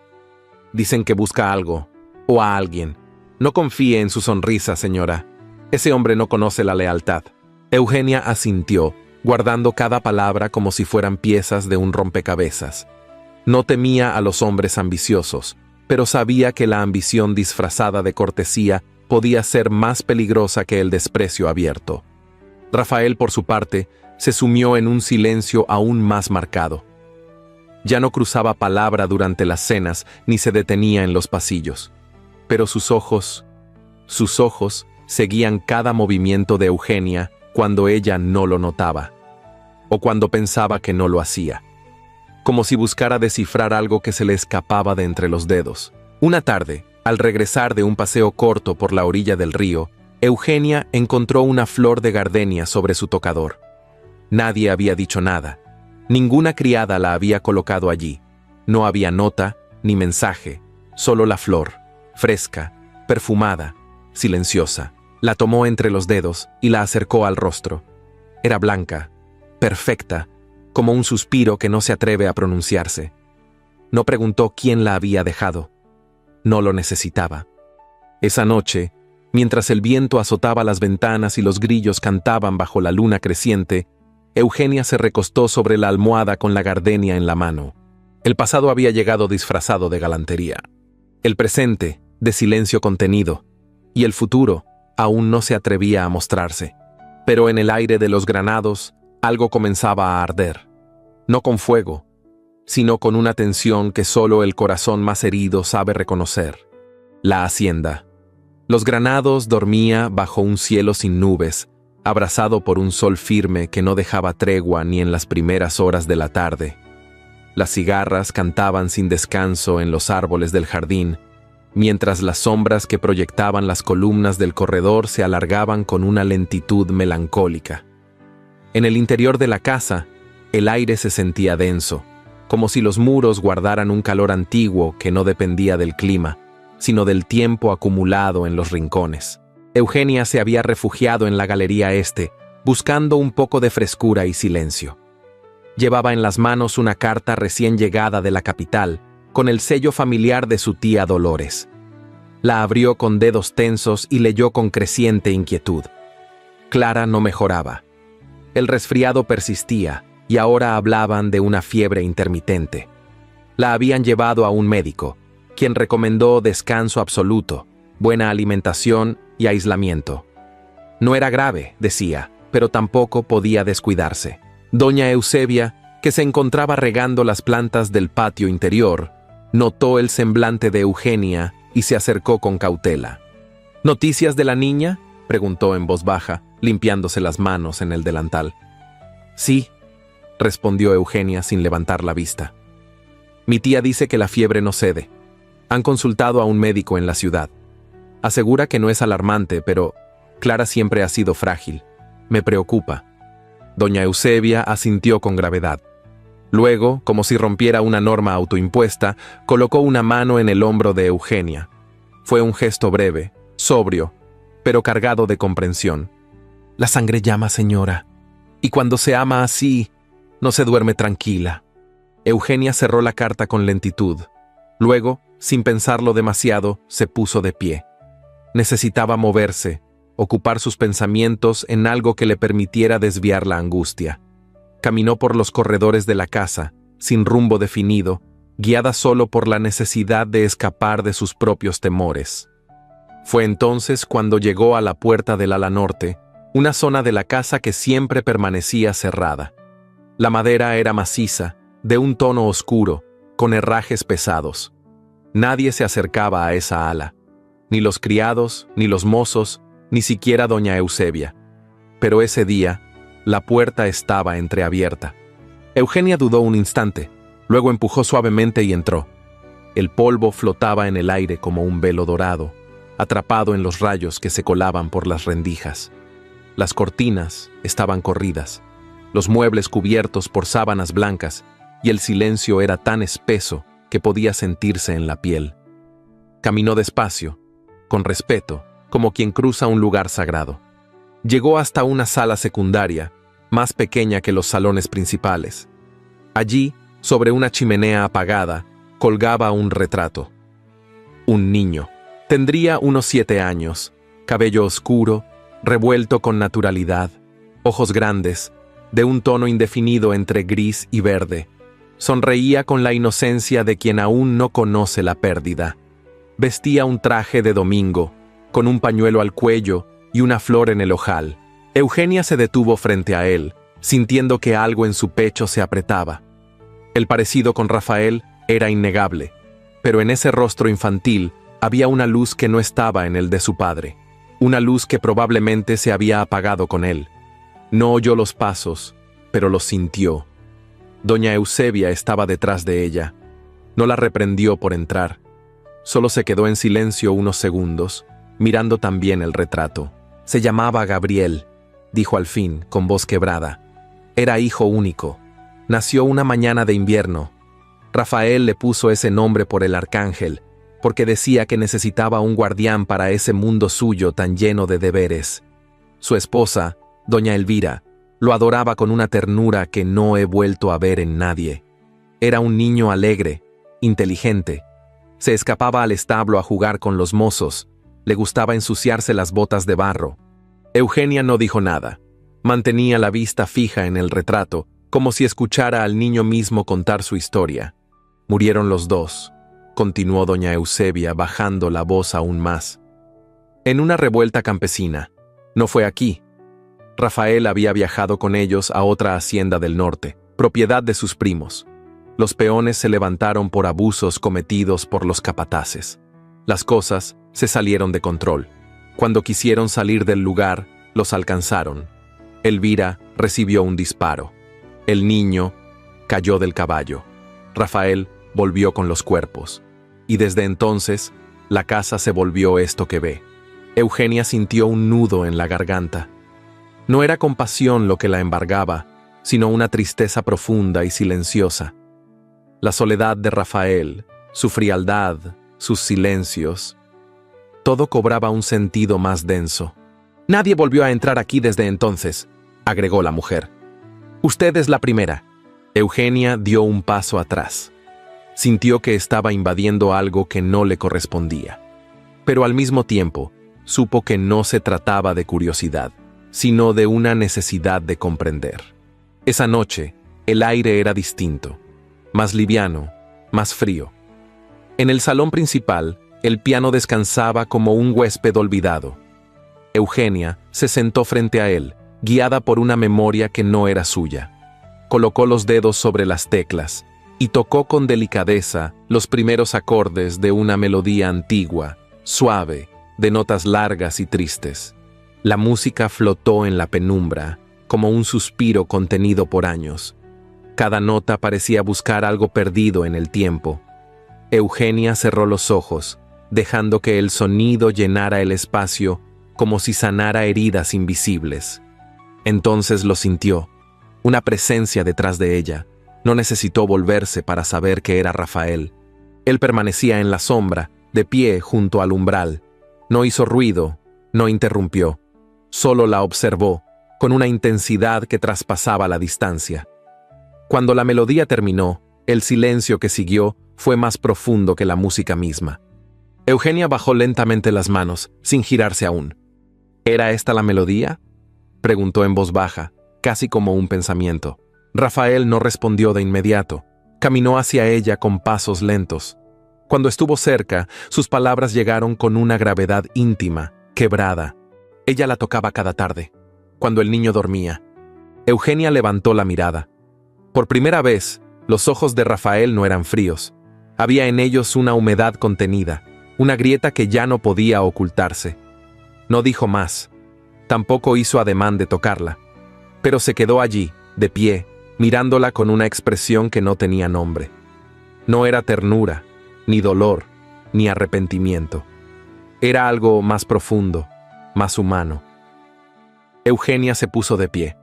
«Dicen que busca algo, o a alguien. No confíe en su sonrisa, señora. Ese hombre no conoce la lealtad». Eugenia asintió, guardando cada palabra como si fueran piezas de un rompecabezas. No temía a los hombres ambiciosos, pero sabía que la ambición disfrazada de cortesía podía ser más peligrosa que el desprecio abierto. Rafael, por su parte, se sumió en un silencio aún más marcado. Ya no cruzaba palabra durante las cenas ni se detenía en los pasillos, pero sus ojos seguían cada movimiento de Eugenia cuando ella no lo notaba, o cuando pensaba que no lo hacía, como si buscara descifrar algo que se le escapaba de entre los dedos. Una tarde, al regresar de un paseo corto por la orilla del río, Eugenia encontró una flor de gardenia sobre su tocador. Nadie había dicho nada. Ninguna criada la había colocado allí. No había nota ni mensaje, solo la flor, fresca, perfumada, silenciosa. La tomó entre los dedos y la acercó al rostro. Era blanca, perfecta, como un suspiro que no se atreve a pronunciarse. No preguntó quién la había dejado. No lo necesitaba. Esa noche, mientras el viento azotaba las ventanas y los grillos cantaban bajo la luna creciente, Eugenia se recostó sobre la almohada con la gardenia en la mano. El pasado había llegado disfrazado de galantería. El presente, de silencio contenido. Y el futuro, aún no se atrevía a mostrarse. Pero en el aire de Los Granados, algo comenzaba a arder. No con fuego, sino con una tensión que solo el corazón más herido sabe reconocer. La hacienda. Los Granados dormía bajo un cielo sin nubes, abrazado por un sol firme que no dejaba tregua ni en las primeras horas de la tarde. Las cigarras cantaban sin descanso en los árboles del jardín, mientras las sombras que proyectaban las columnas del corredor se alargaban con una lentitud melancólica. En el interior de la casa, el aire se sentía denso, como si los muros guardaran un calor antiguo que no dependía del clima, sino del tiempo acumulado en los rincones. Eugenia se había refugiado en la galería este, buscando un poco de frescura y silencio. Llevaba en las manos una carta recién llegada de la capital, con el sello familiar de su tía Dolores. La abrió con dedos tensos y leyó con creciente inquietud. Clara no mejoraba. El resfriado persistía y ahora hablaban de una fiebre intermitente. La habían llevado a un médico, quien recomendó descanso absoluto, buena alimentación y aislamiento. No era grave, decía, pero tampoco podía descuidarse. Doña Eusebia, que se encontraba regando las plantas del patio interior, notó el semblante de Eugenia y se acercó con cautela. ¿Noticias de la niña?, preguntó en voz baja, limpiándose las manos en el delantal. Sí, respondió Eugenia sin levantar la vista. Mi tía dice que la fiebre no cede. Han consultado a un médico en la ciudad. Asegura que no es alarmante, pero Clara siempre ha sido frágil. Me preocupa. Doña Eusebia asintió con gravedad. Luego, como si rompiera una norma autoimpuesta, colocó una mano en el hombro de Eugenia. Fue un gesto breve, sobrio, pero cargado de comprensión. La sangre llama, señora, y cuando se ama así, no se duerme tranquila. Eugenia cerró la carta con lentitud. Luego, sin pensarlo demasiado, se puso de pie. Necesitaba moverse, ocupar sus pensamientos en algo que le permitiera desviar la angustia. Caminó por los corredores de la casa, sin rumbo definido, guiada solo por la necesidad de escapar de sus propios temores. Fue entonces cuando llegó a la puerta del ala norte, una zona de la casa que siempre permanecía cerrada. La madera era maciza, de un tono oscuro, con herrajes pesados. Nadie se acercaba a esa ala, ni los criados, ni los mozos, ni siquiera doña Eusebia. Pero ese día, la puerta estaba entreabierta. Eugenia dudó un instante, luego empujó suavemente y entró. El polvo flotaba en el aire como un velo dorado, atrapado en los rayos que se colaban por las rendijas. Las cortinas estaban corridas, los muebles cubiertos por sábanas blancas, y el silencio era tan espeso que podía sentirse en la piel. Caminó despacio, con respeto, como quien cruza un lugar sagrado. Llegó hasta una sala secundaria, más pequeña que los salones principales. Allí, sobre una chimenea apagada, colgaba un retrato. Un niño. Tendría unos 7 años, cabello oscuro, revuelto con naturalidad, ojos grandes, de un tono indefinido entre gris y verde. Sonreía con la inocencia de quien aún no conoce la pérdida. Vestía un traje de domingo, con un pañuelo al cuello y una flor en el ojal. Eugenia se detuvo frente a él, sintiendo que algo en su pecho se apretaba. El parecido con Rafael era innegable, pero en ese rostro infantil había una luz que no estaba en el de su padre, una luz que probablemente se había apagado con él. No oyó los pasos, pero los sintió. Doña Eusebia estaba detrás de ella. No la reprendió por entrar. Solo se quedó en silencio unos segundos, mirando también el retrato. Se llamaba Gabriel, dijo al fin, con voz quebrada. Era hijo único. Nació una mañana de invierno. Rafael le puso ese nombre por el arcángel, porque decía que necesitaba un guardián para ese mundo suyo tan lleno de deberes. Su esposa, doña Elvira, lo adoraba con una ternura que no he vuelto a ver en nadie. Era un niño alegre, inteligente. Se escapaba al establo a jugar con los mozos. Le gustaba ensuciarse las botas de barro. Eugenia no dijo nada. Mantenía la vista fija en el retrato, como si escuchara al niño mismo contar su historia. Murieron los dos, continuó doña Eusebia, bajando la voz aún más. En una revuelta campesina. No fue aquí. Rafael había viajado con ellos a otra hacienda del norte, propiedad de sus primos. Los peones se levantaron por abusos cometidos por los capataces. Las cosas se salieron de control. Cuando quisieron salir del lugar, los alcanzaron. Elvira recibió un disparo. El niño cayó del caballo. Rafael volvió con los cuerpos. Y desde entonces, la casa se volvió esto que ve. Eugenia sintió un nudo en la garganta. No era compasión lo que la embargaba, sino una tristeza profunda y silenciosa. La soledad de Rafael, su frialdad, sus silencios. Todo cobraba un sentido más denso. Nadie volvió a entrar aquí desde entonces, agregó la mujer. Usted es la primera. Eugenia dio un paso atrás. Sintió que estaba invadiendo algo que no le correspondía. Pero al mismo tiempo, supo que no se trataba de curiosidad, sino de una necesidad de comprender. Esa noche, el aire era distinto, más liviano, más frío. En el salón principal, el piano descansaba como un huésped olvidado. Eugenia se sentó frente a él, guiada por una memoria que no era suya. Colocó los dedos sobre las teclas y tocó con delicadeza los primeros acordes de una melodía antigua, suave, de notas largas y tristes. La música flotó en la penumbra, como un suspiro contenido por años. Cada nota parecía buscar algo perdido en el tiempo. Eugenia cerró los ojos, dejando que el sonido llenara el espacio como si sanara heridas invisibles. Entonces lo sintió, una presencia detrás de ella. No necesitó volverse para saber que era Rafael. Él permanecía en la sombra, de pie junto al umbral. No hizo ruido, no interrumpió. Solo la observó, con una intensidad que traspasaba la distancia. Cuando la melodía terminó, el silencio que siguió fue más profundo que la música misma. Eugenia bajó lentamente las manos, sin girarse aún. ¿Era esta la melodía?, preguntó en voz baja, casi como un pensamiento. Rafael no respondió de inmediato. Caminó hacia ella con pasos lentos. Cuando estuvo cerca, sus palabras llegaron con una gravedad íntima, quebrada. Ella la tocaba cada tarde, cuando el niño dormía. Eugenia levantó la mirada. Por primera vez, los ojos de Rafael no eran fríos. Había en ellos una humedad contenida, una grieta que ya no podía ocultarse. No dijo más. Tampoco hizo ademán de tocarla. Pero se quedó allí, de pie, mirándola con una expresión que no tenía nombre. No era ternura, ni dolor, ni arrepentimiento. Era algo más profundo, más humano. Eugenia se puso de pie.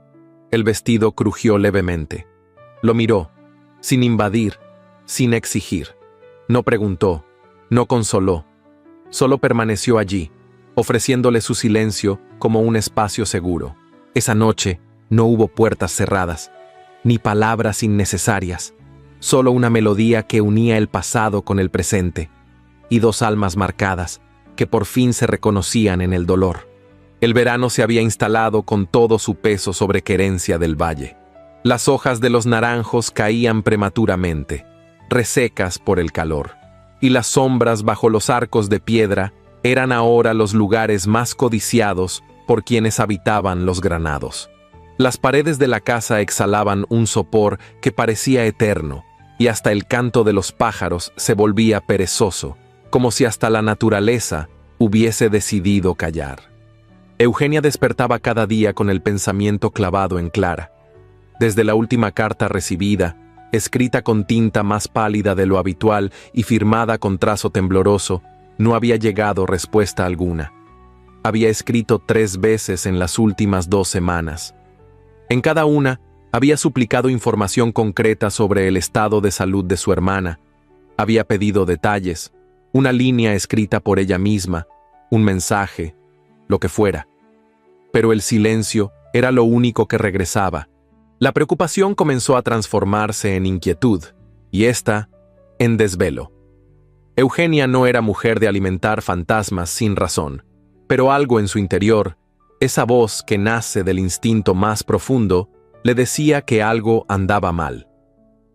El vestido crujió levemente. Lo miró, sin invadir, sin exigir. No preguntó, no consoló. Solo permaneció allí, ofreciéndole su silencio como un espacio seguro. Esa noche no hubo puertas cerradas, ni palabras innecesarias, solo una melodía que unía el pasado con el presente, y dos almas marcadas que por fin se reconocían en el dolor. El verano se había instalado con todo su peso sobre Querencia del Valle. Las hojas de los naranjos caían prematuramente, resecas por el calor, y las sombras bajo los arcos de piedra eran ahora los lugares más codiciados por quienes habitaban los granados. Las paredes de la casa exhalaban un sopor que parecía eterno, y hasta el canto de los pájaros se volvía perezoso, como si hasta la naturaleza hubiese decidido callar. Eugenia despertaba cada día con el pensamiento clavado en Clara. Desde la última carta recibida, escrita con tinta más pálida de lo habitual y firmada con trazo tembloroso, no había llegado respuesta alguna. Había escrito 3 veces en las últimas 2 semanas. En cada una, había suplicado información concreta sobre el estado de salud de su hermana. Había pedido detalles, una línea escrita por ella misma, un mensaje, lo que fuera. Pero el silencio era lo único que regresaba. La preocupación comenzó a transformarse en inquietud, y esta, en desvelo. Eugenia no era mujer de alimentar fantasmas sin razón, pero algo en su interior, esa voz que nace del instinto más profundo, le decía que algo andaba mal.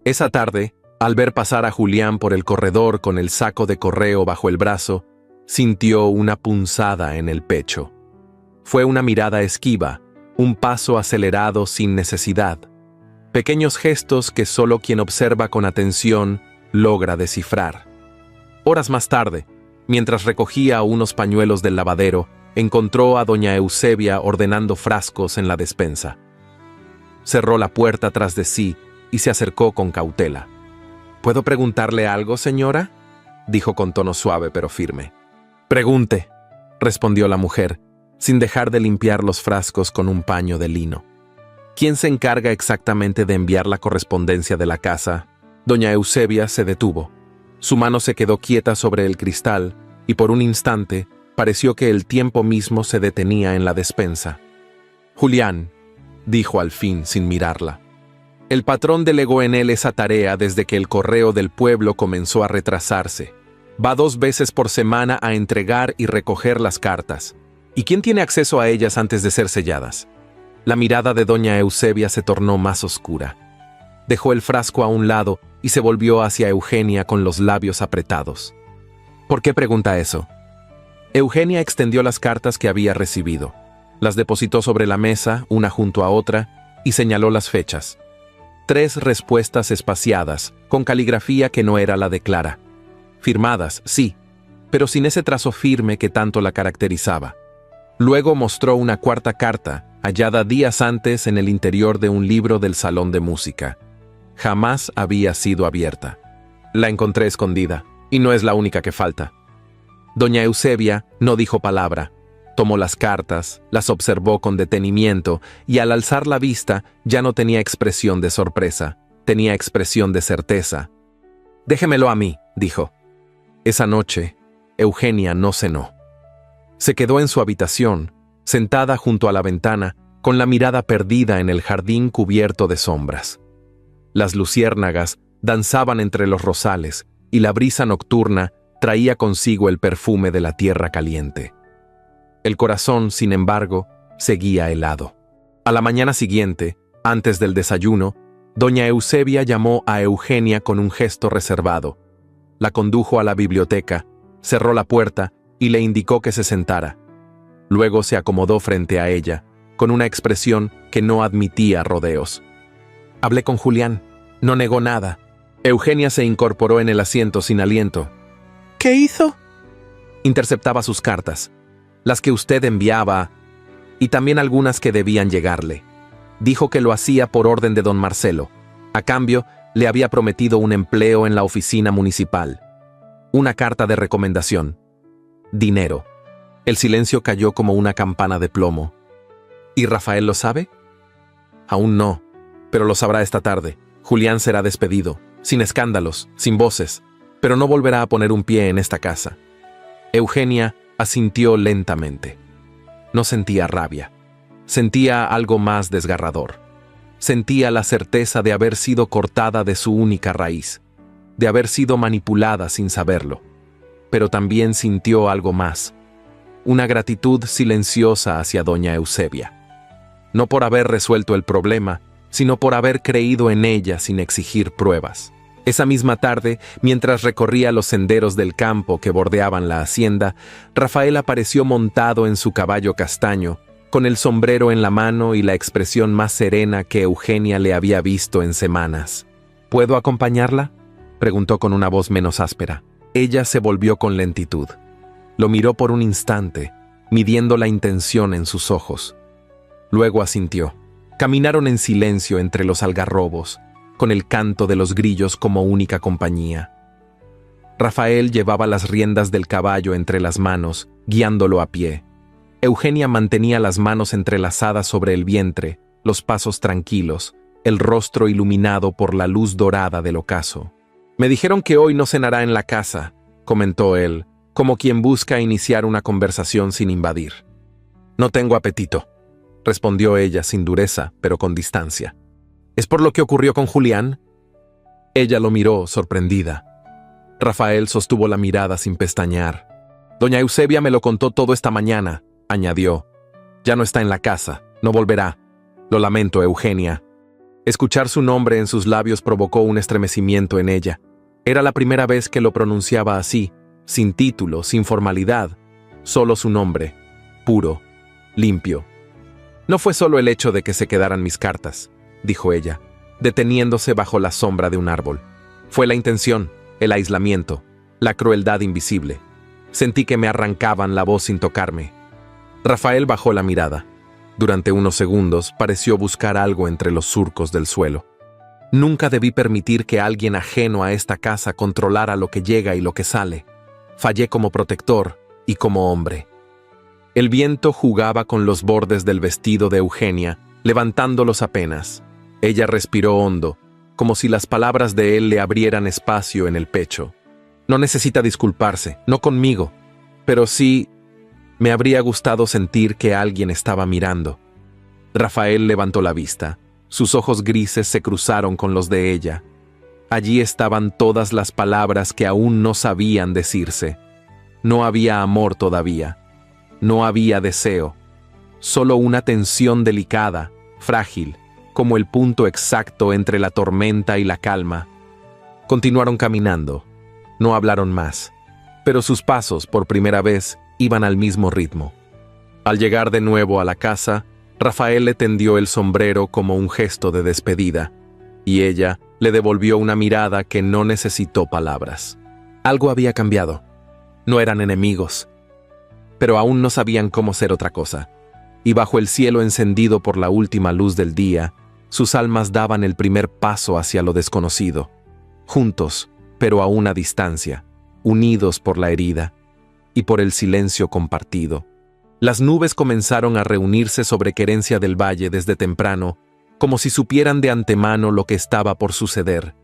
Esa tarde, al ver pasar a Julián por el corredor con el saco de correo bajo el brazo, sintió una punzada en el pecho. Fue una mirada esquiva, un paso acelerado sin necesidad. Pequeños gestos que solo quien observa con atención logra descifrar. Horas más tarde, mientras recogía unos pañuelos del lavadero, encontró a doña Eusebia ordenando frascos en la despensa. Cerró la puerta tras de sí y se acercó con cautela. ¿Puedo preguntarle algo, señora?, dijo con tono suave pero firme. Pregunte, respondió la mujer, sin dejar de limpiar los frascos con un paño de lino. ¿Quién se encarga exactamente de enviar la correspondencia de la casa? Doña Eusebia se detuvo. Su mano se quedó quieta sobre el cristal y por un instante pareció que el tiempo mismo se detenía en la despensa. Julián, dijo al fin sin mirarla. El patrón delegó en él esa tarea desde que el correo del pueblo comenzó a retrasarse. Va 2 veces por semana a entregar y recoger las cartas. ¿Y quién tiene acceso a ellas antes de ser selladas? La mirada de doña Eusebia se tornó más oscura. Dejó el frasco a un lado y se volvió hacia Eugenia con los labios apretados. ¿Por qué pregunta eso? Eugenia extendió las cartas que había recibido. Las depositó sobre la mesa, una junto a otra, y señaló las fechas. 3 respuestas espaciadas, con caligrafía que no era la de Clara. Firmadas, sí, pero sin ese trazo firme que tanto la caracterizaba. Luego mostró una 4ª carta, hallada días antes en el interior de un libro del salón de música. Jamás había sido abierta. La encontré escondida, y no es la única que falta. Doña Eusebia no dijo palabra. Tomó las cartas, las observó con detenimiento, y al alzar la vista ya no tenía expresión de sorpresa, tenía expresión de certeza. «Déjemelo a mí», dijo. Esa noche, Eugenia no cenó. Se quedó en su habitación, sentada junto a la ventana, con la mirada perdida en el jardín cubierto de sombras. Las luciérnagas danzaban entre los rosales, y la brisa nocturna traía consigo el perfume de la tierra caliente. El corazón, sin embargo, seguía helado. A la mañana siguiente, antes del desayuno, doña Eusebia llamó a Eugenia con un gesto reservado. La condujo a la biblioteca, cerró la puerta y le indicó que se sentara. Luego se acomodó frente a ella, con una expresión que no admitía rodeos. Hablé con Julián, no negó nada. Eugenia se incorporó en el asiento sin aliento. ¿Qué hizo? Interceptaba sus cartas, las que usted enviaba, y también algunas que debían llegarle. Dijo que lo hacía por orden de don Marcelo. A cambio, le había prometido un empleo en la oficina municipal. Una carta de recomendación. Dinero. El silencio cayó como una campana de plomo. ¿Y Rafael lo sabe? Aún no, pero lo sabrá esta tarde. Julián será despedido, sin escándalos, sin voces, pero no volverá a poner un pie en esta casa. Eugenia asintió lentamente. No sentía rabia. Sentía algo más desgarrador. Sentía la certeza de haber sido cortada de su única raíz, de haber sido manipulada sin saberlo. Pero también sintió algo más. Una gratitud silenciosa hacia doña Eusebia. No por haber resuelto el problema, sino por haber creído en ella sin exigir pruebas. Esa misma tarde, mientras recorría los senderos del campo que bordeaban la hacienda, Rafael apareció montado en su caballo castaño, con el sombrero en la mano y la expresión más serena que Eugenia le había visto en semanas. ¿Puedo acompañarla?, preguntó con una voz menos áspera. Ella se volvió con lentitud. Lo miró por un instante, midiendo la intención en sus ojos. Luego asintió. Caminaron en silencio entre los algarrobos, con el canto de los grillos como única compañía. Rafael llevaba las riendas del caballo entre las manos, guiándolo a pie. Eugenia mantenía las manos entrelazadas sobre el vientre, los pasos tranquilos, el rostro iluminado por la luz dorada del ocaso. «Me dijeron que hoy no cenará en la casa», comentó él, como quien busca iniciar una conversación sin invadir. «No tengo apetito», respondió ella sin dureza, pero con distancia. «¿Es por lo que ocurrió con Julián?». Ella lo miró, sorprendida. Rafael sostuvo la mirada sin pestañear. «Doña Eusebia me lo contó todo esta mañana», añadió. «Ya no está en la casa, no volverá. Lo lamento, Eugenia». Escuchar su nombre en sus labios provocó un estremecimiento en ella. Era la primera vez que lo pronunciaba así, sin título, sin formalidad, solo su nombre, puro, limpio. «No fue solo el hecho de que se quedaran mis cartas», dijo ella, deteniéndose bajo la sombra de un árbol. «Fue la intención, el aislamiento, la crueldad invisible. Sentí que me arrancaban la voz sin tocarme». Rafael bajó la mirada. Durante unos segundos pareció buscar algo entre los surcos del suelo. «Nunca debí permitir que alguien ajeno a esta casa controlara lo que llega y lo que sale. Fallé como protector y como hombre». El viento jugaba con los bordes del vestido de Eugenia, levantándolos apenas. Ella respiró hondo, como si las palabras de él le abrieran espacio en el pecho. «No necesita disculparse, no conmigo, pero sí, me habría gustado sentir que alguien estaba mirando». Rafael levantó la vista. Sus ojos grises se cruzaron con los de ella. Allí estaban todas las palabras que aún no sabían decirse. No había amor todavía. No había deseo. Solo una tensión delicada, frágil, como el punto exacto entre la tormenta y la calma. Continuaron caminando. No hablaron más. Pero sus pasos, por primera vez, iban al mismo ritmo. Al llegar de nuevo a la casa, Rafael le tendió el sombrero como un gesto de despedida, y ella le devolvió una mirada que no necesitó palabras. Algo había cambiado. No eran enemigos, pero aún no sabían cómo ser otra cosa. Y bajo el cielo encendido por la última luz del día, sus almas daban el primer paso hacia lo desconocido. Juntos, pero a una distancia, unidos por la herida y por el silencio compartido. Las nubes comenzaron a reunirse sobre Querencia del Valle desde temprano, como si supieran de antemano lo que estaba por suceder.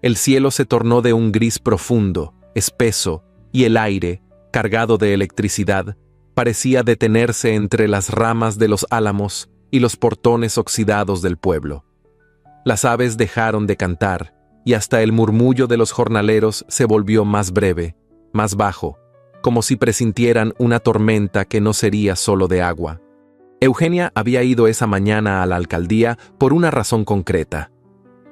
El cielo se tornó de un gris profundo, espeso, y el aire, cargado de electricidad, parecía detenerse entre las ramas de los álamos y los portones oxidados del pueblo. Las aves dejaron de cantar, y hasta el murmullo de los jornaleros se volvió más breve, más bajo, como si presintieran una tormenta que no sería solo de agua. Eugenia había ido esa mañana a la alcaldía por una razón concreta.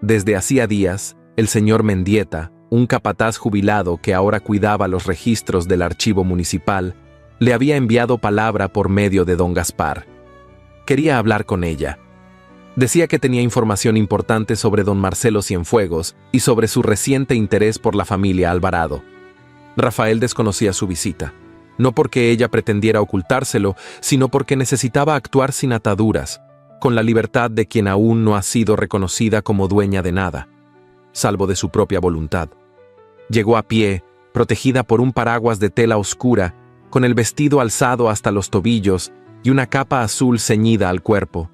Desde hacía días, el señor Mendieta, un capataz jubilado que ahora cuidaba los registros del archivo municipal, le había enviado palabra por medio de don Gaspar. Quería hablar con ella. Decía que tenía información importante sobre don Marcelo Cienfuegos y sobre su reciente interés por la familia Alvarado. Rafael desconocía su visita, no porque ella pretendiera ocultárselo, sino porque necesitaba actuar sin ataduras, con la libertad de quien aún no ha sido reconocida como dueña de nada, salvo de su propia voluntad. Llegó a pie, protegida por un paraguas de tela oscura, con el vestido alzado hasta los tobillos y una capa azul ceñida al cuerpo.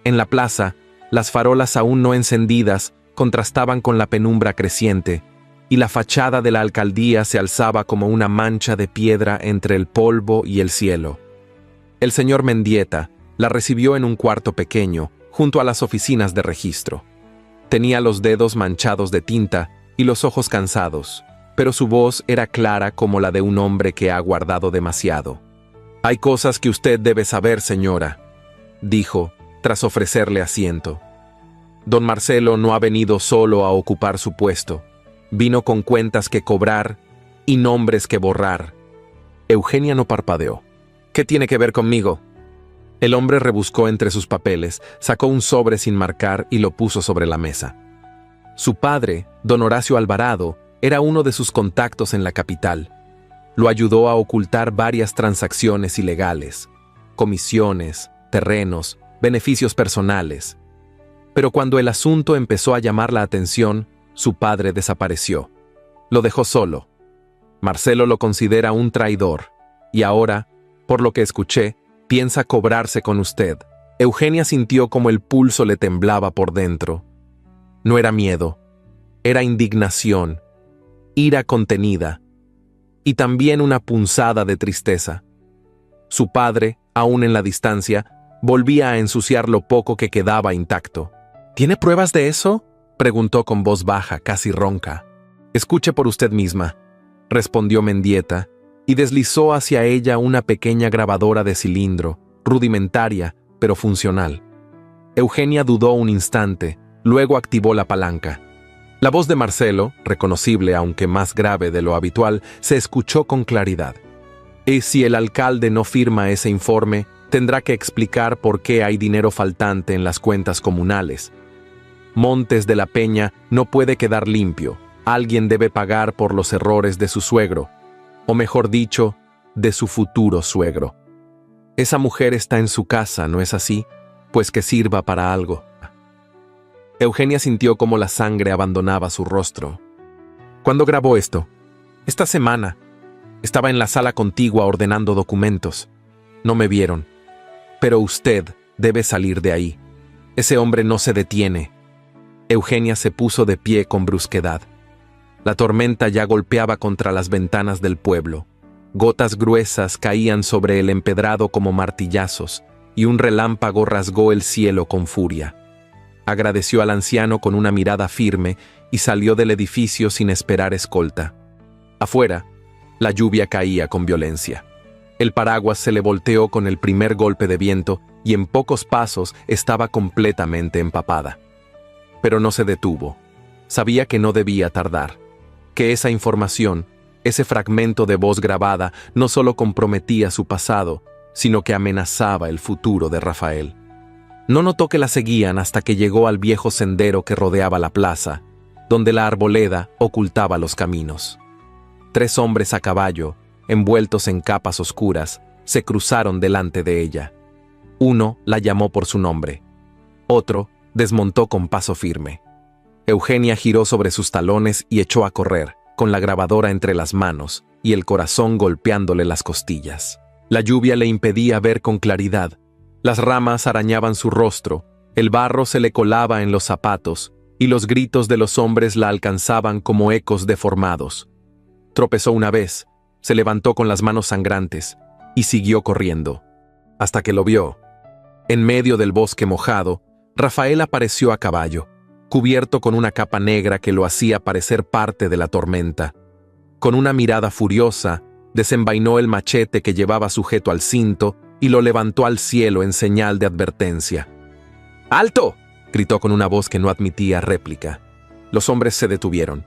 En la plaza, las farolas aún no encendidas contrastaban con la penumbra creciente, y la fachada de la alcaldía se alzaba como una mancha de piedra entre el polvo y el cielo. El señor Mendieta la recibió en un cuarto pequeño, junto a las oficinas de registro. Tenía los dedos manchados de tinta y los ojos cansados, pero su voz era clara como la de un hombre que ha guardado demasiado. «Hay cosas que usted debe saber, señora», dijo, tras ofrecerle asiento. «Don Marcelo no ha venido solo a ocupar su puesto. Vino con cuentas que cobrar y nombres que borrar». Eugenia no parpadeó. «¿Qué tiene que ver conmigo?». El hombre rebuscó entre sus papeles, sacó un sobre sin marcar y lo puso sobre la mesa. Su padre, don Horacio Alvarado, era uno de sus contactos en la capital. Lo ayudó a ocultar varias transacciones ilegales, comisiones, terrenos, beneficios personales. Pero cuando el asunto empezó a llamar la atención, su padre desapareció. Lo dejó solo. Marcelo lo considera un traidor, y ahora, por lo que escuché, piensa cobrarse con usted. Eugenia sintió como el pulso le temblaba por dentro. No era miedo, era indignación, ira contenida, y también una punzada de tristeza. Su padre, aún en la distancia, volvía a ensuciar lo poco que quedaba intacto. ¿Tiene pruebas de eso?, preguntó con voz baja, casi ronca. «Escuche por usted misma», respondió Mendieta, y deslizó hacia ella una pequeña grabadora de cilindro, rudimentaria, pero funcional. Eugenia dudó un instante, luego activó la palanca. La voz de Marcelo, reconocible aunque más grave de lo habitual, se escuchó con claridad. «Y si el alcalde no firma ese informe, tendrá que explicar por qué hay dinero faltante en las cuentas comunales. Montes de la Peña no puede quedar limpio. Alguien debe pagar por los errores de su suegro, o mejor dicho, de su futuro suegro. Esa mujer está en su casa, ¿no es así? Pues que sirva para algo». Eugenia sintió cómo la sangre abandonaba su rostro. «¿Cuándo grabó esto?» «Esta semana. Estaba en la sala contigua ordenando documentos. No me vieron. Pero usted debe salir de ahí. Ese hombre no se detiene». Eugenia se puso de pie con brusquedad. La tormenta ya golpeaba contra las ventanas del pueblo. Gotas gruesas caían sobre el empedrado como martillazos, y un relámpago rasgó el cielo con furia. agradeció al anciano con una mirada firme y salió del edificio sin esperar escolta. Afuera, la lluvia caía con violencia. El paraguas se le volteó con el primer golpe de viento y en pocos pasos estaba completamente empapada. Pero no se detuvo. Sabía que no debía tardar, que esa información, ese fragmento de voz grabada, no solo comprometía su pasado, sino que amenazaba el futuro de Rafael. No notó que la seguían hasta que llegó al viejo sendero que rodeaba la plaza, donde la arboleda ocultaba los caminos. 3 hombres a caballo, envueltos en capas oscuras, se cruzaron delante de ella. Uno la llamó por su nombre. Otro desmontó con paso firme. Eugenia giró sobre sus talones y echó a correr, con la grabadora entre las manos y el corazón golpeándole las costillas. La lluvia le impedía ver con claridad. Las ramas arañaban su rostro, el barro se le colaba en los zapatos y los gritos de los hombres la alcanzaban como ecos deformados. Tropezó una vez, se levantó con las manos sangrantes y siguió corriendo, hasta que lo vio. En medio del bosque mojado, Rafael apareció a caballo, cubierto con una capa negra que lo hacía parecer parte de la tormenta. Con una mirada furiosa, desenvainó el machete que llevaba sujeto al cinto y lo levantó al cielo en señal de advertencia. ¡Alto!, gritó con una voz que no admitía réplica. Los hombres se detuvieron.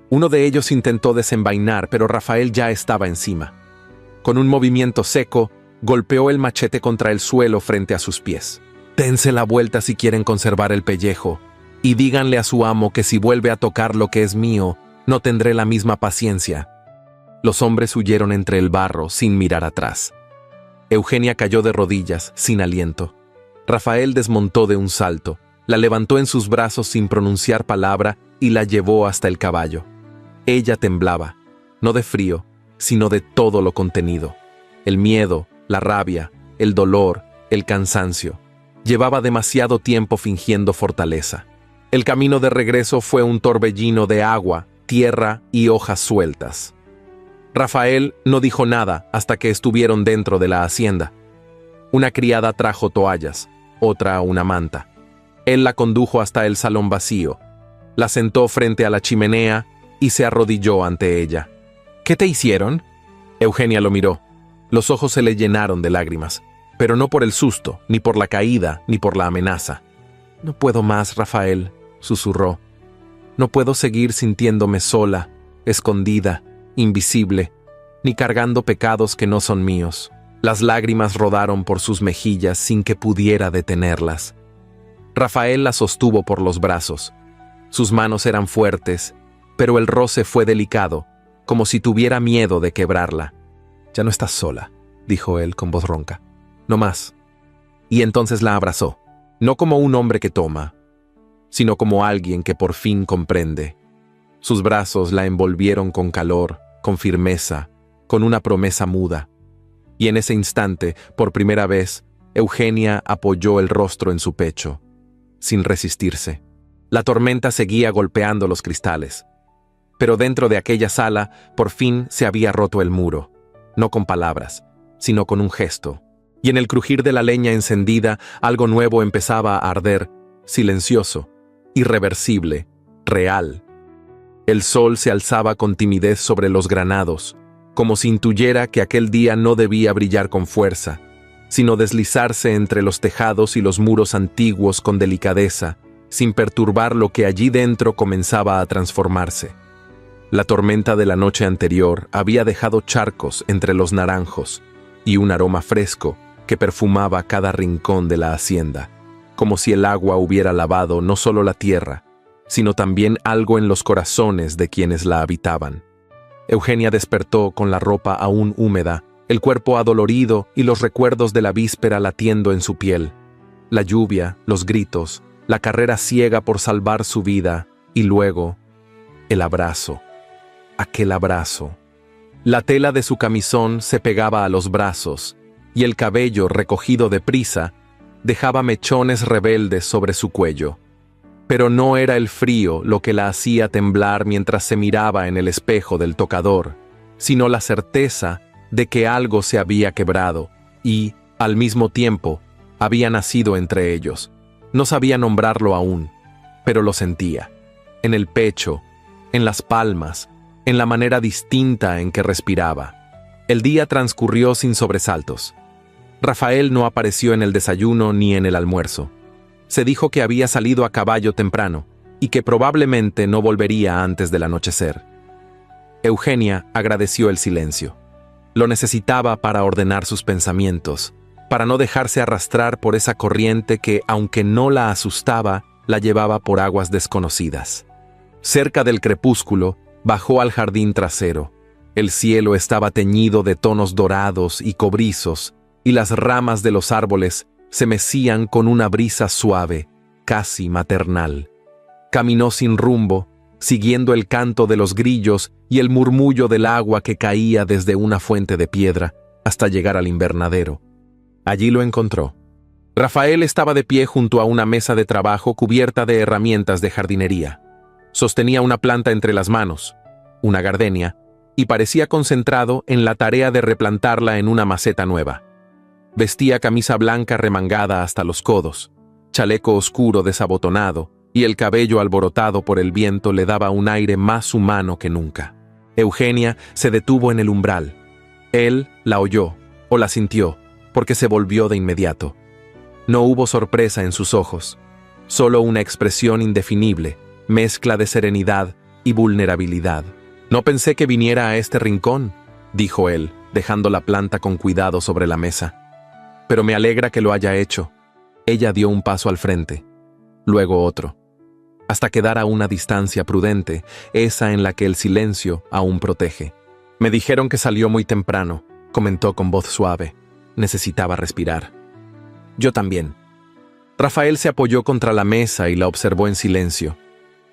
Uno de ellos intentó desenvainar, pero Rafael ya estaba encima. Con un movimiento seco, golpeó el machete contra el suelo frente a sus pies. «Dense la vuelta si quieren conservar el pellejo, y díganle a su amo que si vuelve a tocar lo que es mío, no tendré la misma paciencia». Los hombres huyeron entre el barro sin mirar atrás. Eugenia cayó de rodillas, sin aliento. Rafael desmontó de un salto, la levantó en sus brazos sin pronunciar palabra y la llevó hasta el caballo. Ella temblaba, no de frío, sino de todo lo contenido. El miedo, la rabia, el dolor, el cansancio. Llevaba demasiado tiempo fingiendo fortaleza. El camino de regreso fue un torbellino de agua, tierra y hojas sueltas. Rafael no dijo nada hasta que estuvieron dentro de la hacienda. Una criada trajo toallas, otra una manta. Él la condujo hasta el salón vacío. La sentó frente a la chimenea y se arrodilló ante ella. «¿Qué te hicieron?». Eugenia lo miró. Los ojos se le llenaron de lágrimas, pero no por el susto, ni por la caída, ni por la amenaza. «No puedo más, Rafael», susurró. «No puedo seguir sintiéndome sola, escondida, invisible, ni cargando pecados que no son míos». Las lágrimas rodaron por sus mejillas sin que pudiera detenerlas. Rafael la sostuvo por los brazos. Sus manos eran fuertes, pero el roce fue delicado, como si tuviera miedo de quebrarla. «Ya no estás sola», dijo él con voz ronca. «No más». Y entonces la abrazó, no como un hombre que toma, sino como alguien que por fin comprende. Sus brazos la envolvieron con calor, con firmeza, con una promesa muda. Y en ese instante, por primera vez, Eugenia apoyó el rostro en su pecho, sin resistirse. La tormenta seguía golpeando los cristales. Pero dentro de aquella sala, por fin se había roto el muro, no con palabras, sino con un gesto. Y en el crujir de la leña encendida, algo nuevo empezaba a arder, silencioso, irreversible, real. El sol se alzaba con timidez sobre los granados, como si intuyera que aquel día no debía brillar con fuerza, sino deslizarse entre los tejados y los muros antiguos con delicadeza, sin perturbar lo que allí dentro comenzaba a transformarse. La tormenta de la noche anterior había dejado charcos entre los naranjos y un aroma fresco que perfumaba cada rincón de la hacienda, como si el agua hubiera lavado no solo la tierra, sino también algo en los corazones de quienes la habitaban. Eugenia despertó con la ropa aún húmeda, el cuerpo adolorido y los recuerdos de la víspera latiendo en su piel. La lluvia, los gritos, la carrera ciega por salvar su vida y luego el abrazo. Aquel abrazo. La tela de su camisón se pegaba a los brazos y el cabello, recogido deprisa, dejaba mechones rebeldes sobre su cuello. Pero no era el frío lo que la hacía temblar mientras se miraba en el espejo del tocador, sino la certeza de que algo se había quebrado y, al mismo tiempo, había nacido entre ellos. No sabía nombrarlo aún, pero lo sentía. En el pecho, en las palmas, en la manera distinta en que respiraba. El día transcurrió sin sobresaltos. Rafael no apareció en el desayuno ni en el almuerzo. Se dijo que había salido a caballo temprano y que probablemente no volvería antes del anochecer. Eugenia agradeció el silencio. Lo necesitaba para ordenar sus pensamientos, para no dejarse arrastrar por esa corriente que, aunque no la asustaba, la llevaba por aguas desconocidas. Cerca del crepúsculo, bajó al jardín trasero. El cielo estaba teñido de tonos dorados y cobrizos, y las ramas de los árboles se mecían con una brisa suave, casi maternal. Caminó sin rumbo, siguiendo el canto de los grillos y el murmullo del agua que caía desde una fuente de piedra hasta llegar al invernadero. Allí lo encontró. Rafael estaba de pie junto a una mesa de trabajo cubierta de herramientas de jardinería. Sostenía una planta entre las manos, una gardenia, y parecía concentrado en la tarea de replantarla en una maceta nueva. Vestía camisa blanca remangada hasta los codos, chaleco oscuro desabotonado, y el cabello alborotado por el viento le daba un aire más humano que nunca. Eugenia se detuvo en el umbral. Él la oyó, o la sintió, porque se volvió de inmediato. No hubo sorpresa en sus ojos, solo una expresión indefinible, mezcla de serenidad y vulnerabilidad. «No pensé que viniera a este rincón», dijo él, dejando la planta con cuidado sobre la mesa. «Pero me alegra que lo haya hecho». Ella dio un paso al frente, luego otro, hasta quedar a una distancia prudente, esa en la que el silencio aún protege. «Me dijeron que salió muy temprano», comentó con voz suave. Necesitaba respirar. «Yo también». Rafael se apoyó contra la mesa y la observó en silencio.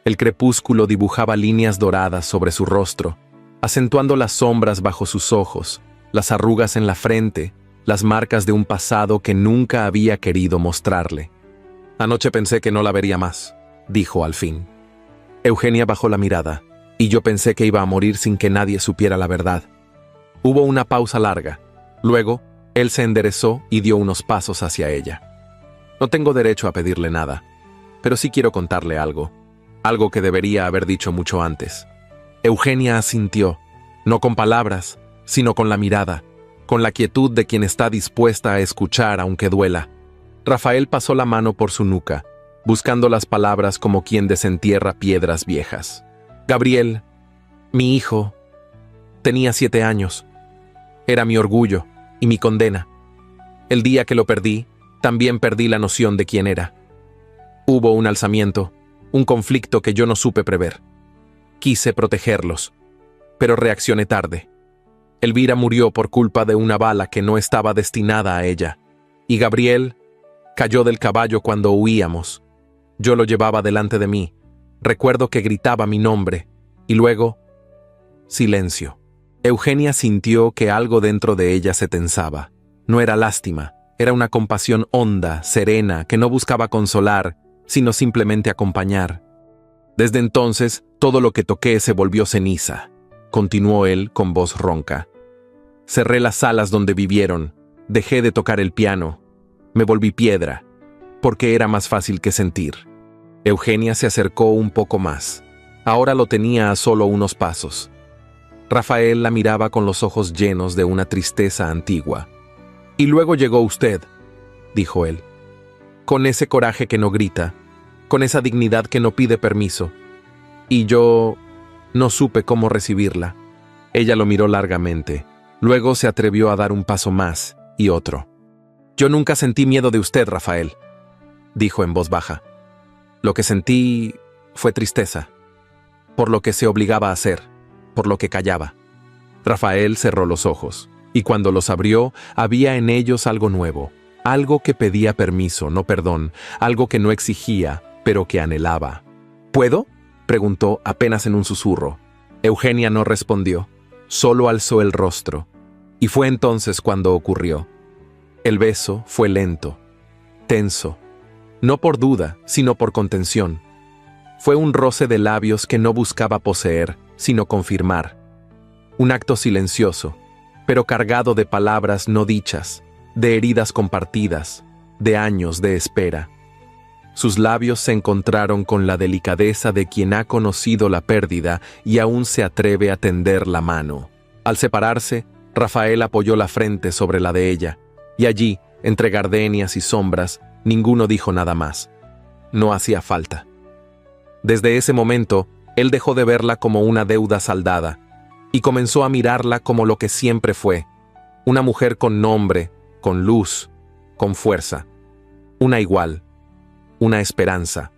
El crepúsculo dibujaba líneas doradas sobre su rostro, acentuando las sombras bajo sus ojos, las arrugas en la frente, las marcas de un pasado que nunca había querido mostrarle. «Anoche pensé que no la vería más», dijo al fin. Eugenia bajó la mirada, y yo pensé que iba a morir sin que nadie supiera la verdad. Hubo una pausa larga. Luego, él se enderezó y dio unos pasos hacia ella. «No tengo derecho a pedirle nada, pero sí quiero contarle algo. Algo que debería haber dicho mucho antes». Eugenia asintió, no con palabras, sino con la mirada, con la quietud de quien está dispuesta a escuchar aunque duela. Rafael pasó la mano por su nuca, buscando las palabras como quien desentierra piedras viejas. «Gabriel, mi hijo, tenía 7 años. Era mi orgullo y mi condena. El día que lo perdí, también perdí la noción de quién era. Hubo un alzamiento, un conflicto que yo no supe prever. Quise protegerlos, pero reaccioné tarde. Elvira murió por culpa de una bala que no estaba destinada a ella, y Gabriel cayó del caballo cuando huíamos. Yo lo llevaba delante de mí. Recuerdo que gritaba mi nombre, y luego, silencio». Eugenia sintió que algo dentro de ella se tensaba. No era lástima, era una compasión honda, serena, que no buscaba consolar, sino simplemente acompañar. «Desde entonces, todo lo que toqué se volvió ceniza», continuó él con voz ronca. «Cerré las salas donde vivieron, dejé de tocar el piano, me volví piedra, porque era más fácil que sentir». Eugenia se acercó un poco más. Ahora lo tenía a solo unos pasos. Rafael la miraba con los ojos llenos de una tristeza antigua. «Y luego llegó usted», dijo él, «con ese coraje que no grita, con esa dignidad que no pide permiso. Y yo no supe cómo recibirla». Ella lo miró largamente. Luego se atrevió a dar un paso más y otro. «Yo nunca sentí miedo de usted, Rafael», dijo en voz baja. «Lo que sentí fue tristeza, por lo que se obligaba a hacer, por lo que callaba». Rafael cerró los ojos, y cuando los abrió, había en ellos algo nuevo, algo que pedía permiso, no perdón, algo que no exigía, pero que anhelaba. «¿Puedo?», preguntó apenas en un susurro. Eugenia no respondió, solo alzó el rostro, y fue entonces cuando ocurrió. El beso fue lento, tenso, no por duda, sino por contención. Fue un roce de labios que no buscaba poseer, sino confirmar. Un acto silencioso, pero cargado de palabras no dichas, de heridas compartidas, de años de espera. Sus labios se encontraron con la delicadeza de quien ha conocido la pérdida y aún se atreve a tender la mano. Al separarse, Rafael apoyó la frente sobre la de ella, y allí, entre gardenias y sombras, ninguno dijo nada más. No hacía falta. Desde ese momento, él dejó de verla como una deuda saldada, y comenzó a mirarla como lo que siempre fue, una mujer con nombre, con luz, con fuerza, una igual, una esperanza.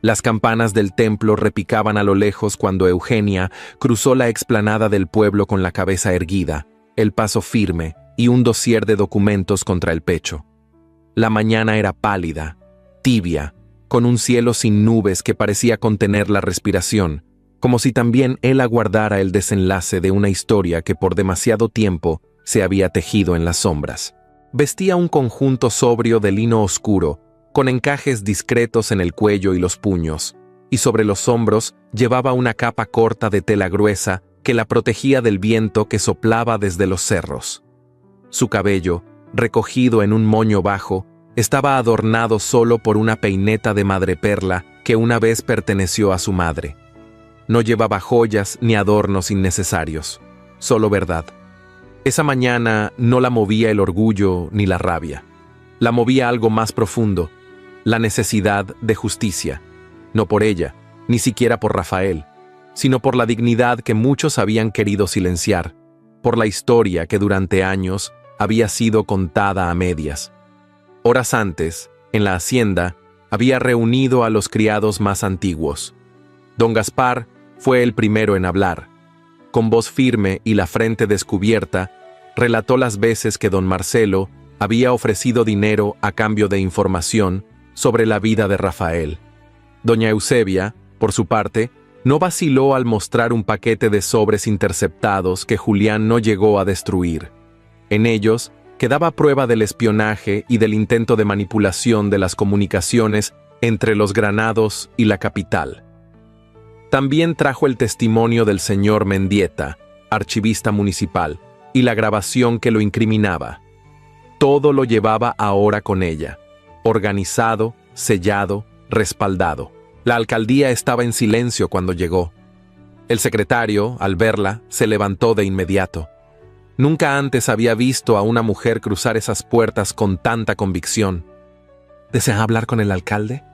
Las campanas del templo repicaban a lo lejos cuando Eugenia cruzó la explanada del pueblo con la cabeza erguida, el paso firme y un dossier de documentos contra el pecho. La mañana era pálida, tibia, con un cielo sin nubes que parecía contener la respiración, como si también él aguardara el desenlace de una historia que por demasiado tiempo se había tejido en las sombras. Vestía un conjunto sobrio de lino oscuro, con encajes discretos en el cuello y los puños, y sobre los hombros llevaba una capa corta de tela gruesa que la protegía del viento que soplaba desde los cerros. Su cabello, recogido en un moño bajo, estaba adornado solo por una peineta de madreperla que una vez perteneció a su madre. No llevaba joyas ni adornos innecesarios, solo verdad. Esa mañana no la movía el orgullo ni la rabia. La movía algo más profundo, la necesidad de justicia, no por ella, ni siquiera por Rafael, sino por la dignidad que muchos habían querido silenciar, por la historia que durante años había sido contada a medias. Horas antes, en la hacienda, había reunido a los criados más antiguos. Don Gaspar fue el primero en hablar. Con voz firme y la frente descubierta, relató las veces que don Marcelo había ofrecido dinero a cambio de información sobre la vida de Rafael. Doña Eusebia, por su parte, no vaciló al mostrar un paquete de sobres interceptados que Julián no llegó a destruir. En ellos quedaba prueba del espionaje y del intento de manipulación de las comunicaciones entre los Granados y la capital. También trajo el testimonio del señor Mendieta, archivista municipal, y la grabación que lo incriminaba. Todo lo llevaba ahora con ella, organizado, sellado, respaldado. La alcaldía estaba en silencio cuando llegó. El secretario, al verla, se levantó de inmediato. Nunca antes había visto a una mujer cruzar esas puertas con tanta convicción. ¿Desea hablar con el alcalde?,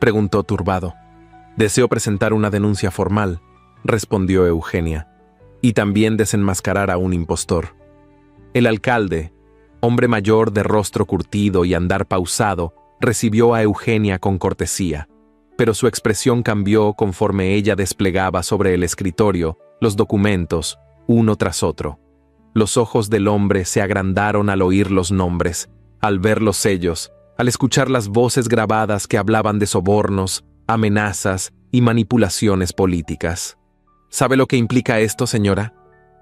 preguntó turbado. Deseo presentar una denuncia formal, respondió Eugenia, y también desenmascarar a un impostor. El alcalde, hombre mayor de rostro curtido y andar pausado, recibió a Eugenia con cortesía, pero su expresión cambió conforme ella desplegaba sobre el escritorio los documentos, uno tras otro. Los ojos del hombre se agrandaron al oír los nombres, al ver los sellos, al escuchar las voces grabadas que hablaban de sobornos, amenazas y manipulaciones políticas. ¿Sabe lo que implica esto, señora?,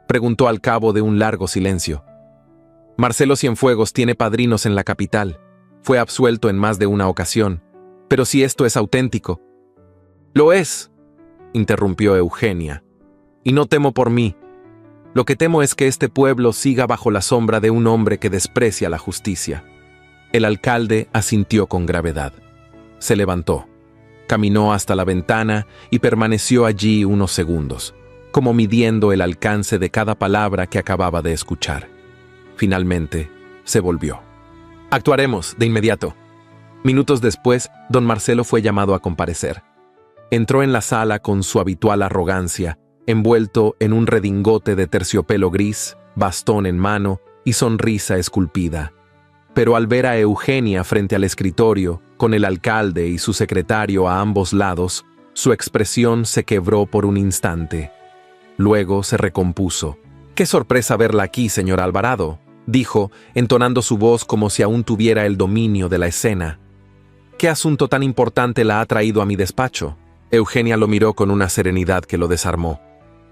preguntó al cabo de un largo silencio. Marcelo Cienfuegos tiene padrinos en la capital. Fue absuelto en más de una ocasión. Pero si esto es auténtico. Lo es, interrumpió Eugenia. Y no temo por mí. Lo que temo es que este pueblo siga bajo la sombra de un hombre que desprecia la justicia. El alcalde asintió con gravedad. Se levantó. Caminó hasta la ventana y permaneció allí unos segundos, como midiendo el alcance de cada palabra que acababa de escuchar. Finalmente, se volvió. Actuaremos de inmediato. Minutos después, don Marcelo fue llamado a comparecer. Entró en la sala con su habitual arrogancia, envuelto en un redingote de terciopelo gris, bastón en mano y sonrisa esculpida. Pero al ver a Eugenia frente al escritorio, con el alcalde y su secretario a ambos lados, su expresión se quebró por un instante. Luego se recompuso. «Qué sorpresa verla aquí, señor Alvarado», dijo, entonando su voz como si aún tuviera el dominio de la escena. «¿Qué asunto tan importante la ha traído a mi despacho?». Eugenia lo miró con una serenidad que lo desarmó.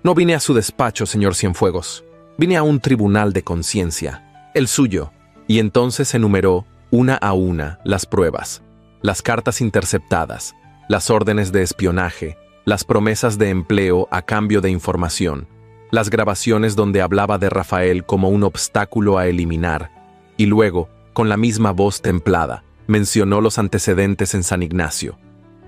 «No vine a su despacho, señor Cienfuegos. Vine a un tribunal de conciencia, el suyo». Y entonces enumeró, una a una, las pruebas, las cartas interceptadas, las órdenes de espionaje, las promesas de empleo a cambio de información, las grabaciones donde hablaba de Rafael como un obstáculo a eliminar, y luego, con la misma voz templada, mencionó los antecedentes en San Ignacio,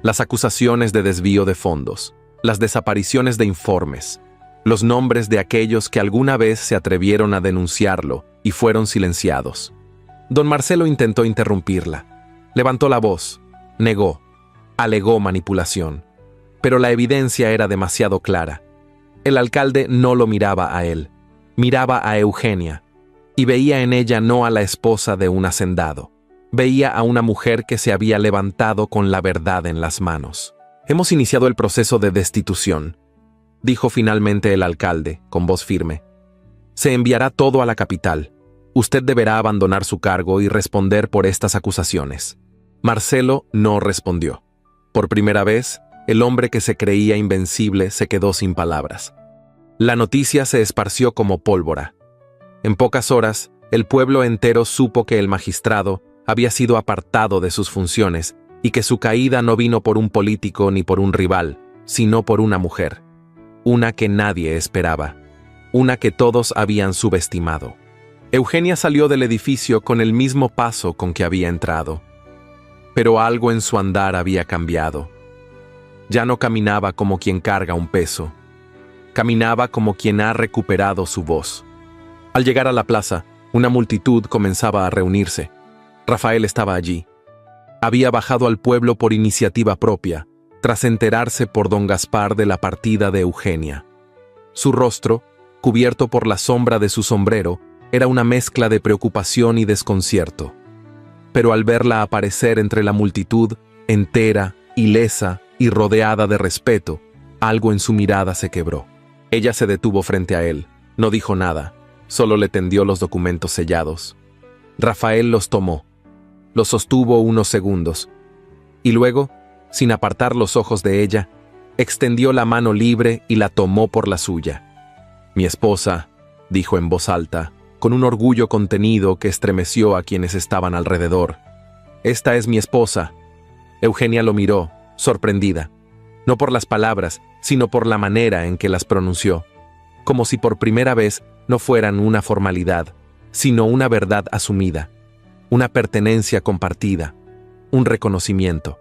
las acusaciones de desvío de fondos, las desapariciones de informes, los nombres de aquellos que alguna vez se atrevieron a denunciarlo y fueron silenciados. Don Marcelo intentó interrumpirla. Levantó la voz, negó, alegó manipulación. Pero la evidencia era demasiado clara. El alcalde no lo miraba a él, miraba a Eugenia, y veía en ella no a la esposa de un hacendado. Veía a una mujer que se había levantado con la verdad en las manos. «Hemos iniciado el proceso de destitución», dijo finalmente el alcalde, con voz firme. «Se enviará todo a la capital. Usted deberá abandonar su cargo y responder por estas acusaciones». Marcelo no respondió. Por primera vez, el hombre que se creía invencible se quedó sin palabras. La noticia se esparció como pólvora. En pocas horas, el pueblo entero supo que el magistrado había sido apartado de sus funciones y que su caída no vino por un político ni por un rival, sino por una mujer. Una que nadie esperaba. Una que todos habían subestimado. Eugenia salió del edificio con el mismo paso con que había entrado. Pero algo en su andar había cambiado. Ya no caminaba como quien carga un peso. Caminaba como quien ha recuperado su voz. Al llegar a la plaza, una multitud comenzaba a reunirse. Rafael estaba allí. Había bajado al pueblo por iniciativa propia, tras enterarse por don Gaspar de la partida de Eugenia. Su rostro, cubierto por la sombra de su sombrero, era una mezcla de preocupación y desconcierto. Pero al verla aparecer entre la multitud, entera, ilesa y rodeada de respeto, algo en su mirada se quebró. Ella se detuvo frente a él, no dijo nada, solo le tendió los documentos sellados. Rafael los tomó, los sostuvo unos segundos, y luego, sin apartar los ojos de ella, extendió la mano libre y la tomó por la suya. «Mi esposa», dijo en voz alta, con un orgullo contenido que estremeció a quienes estaban alrededor. «Esta es mi esposa». Eugenia lo miró, sorprendida, no por las palabras, sino por la manera en que las pronunció, como si por primera vez no fueran una formalidad, sino una verdad asumida, una pertenencia compartida, un reconocimiento.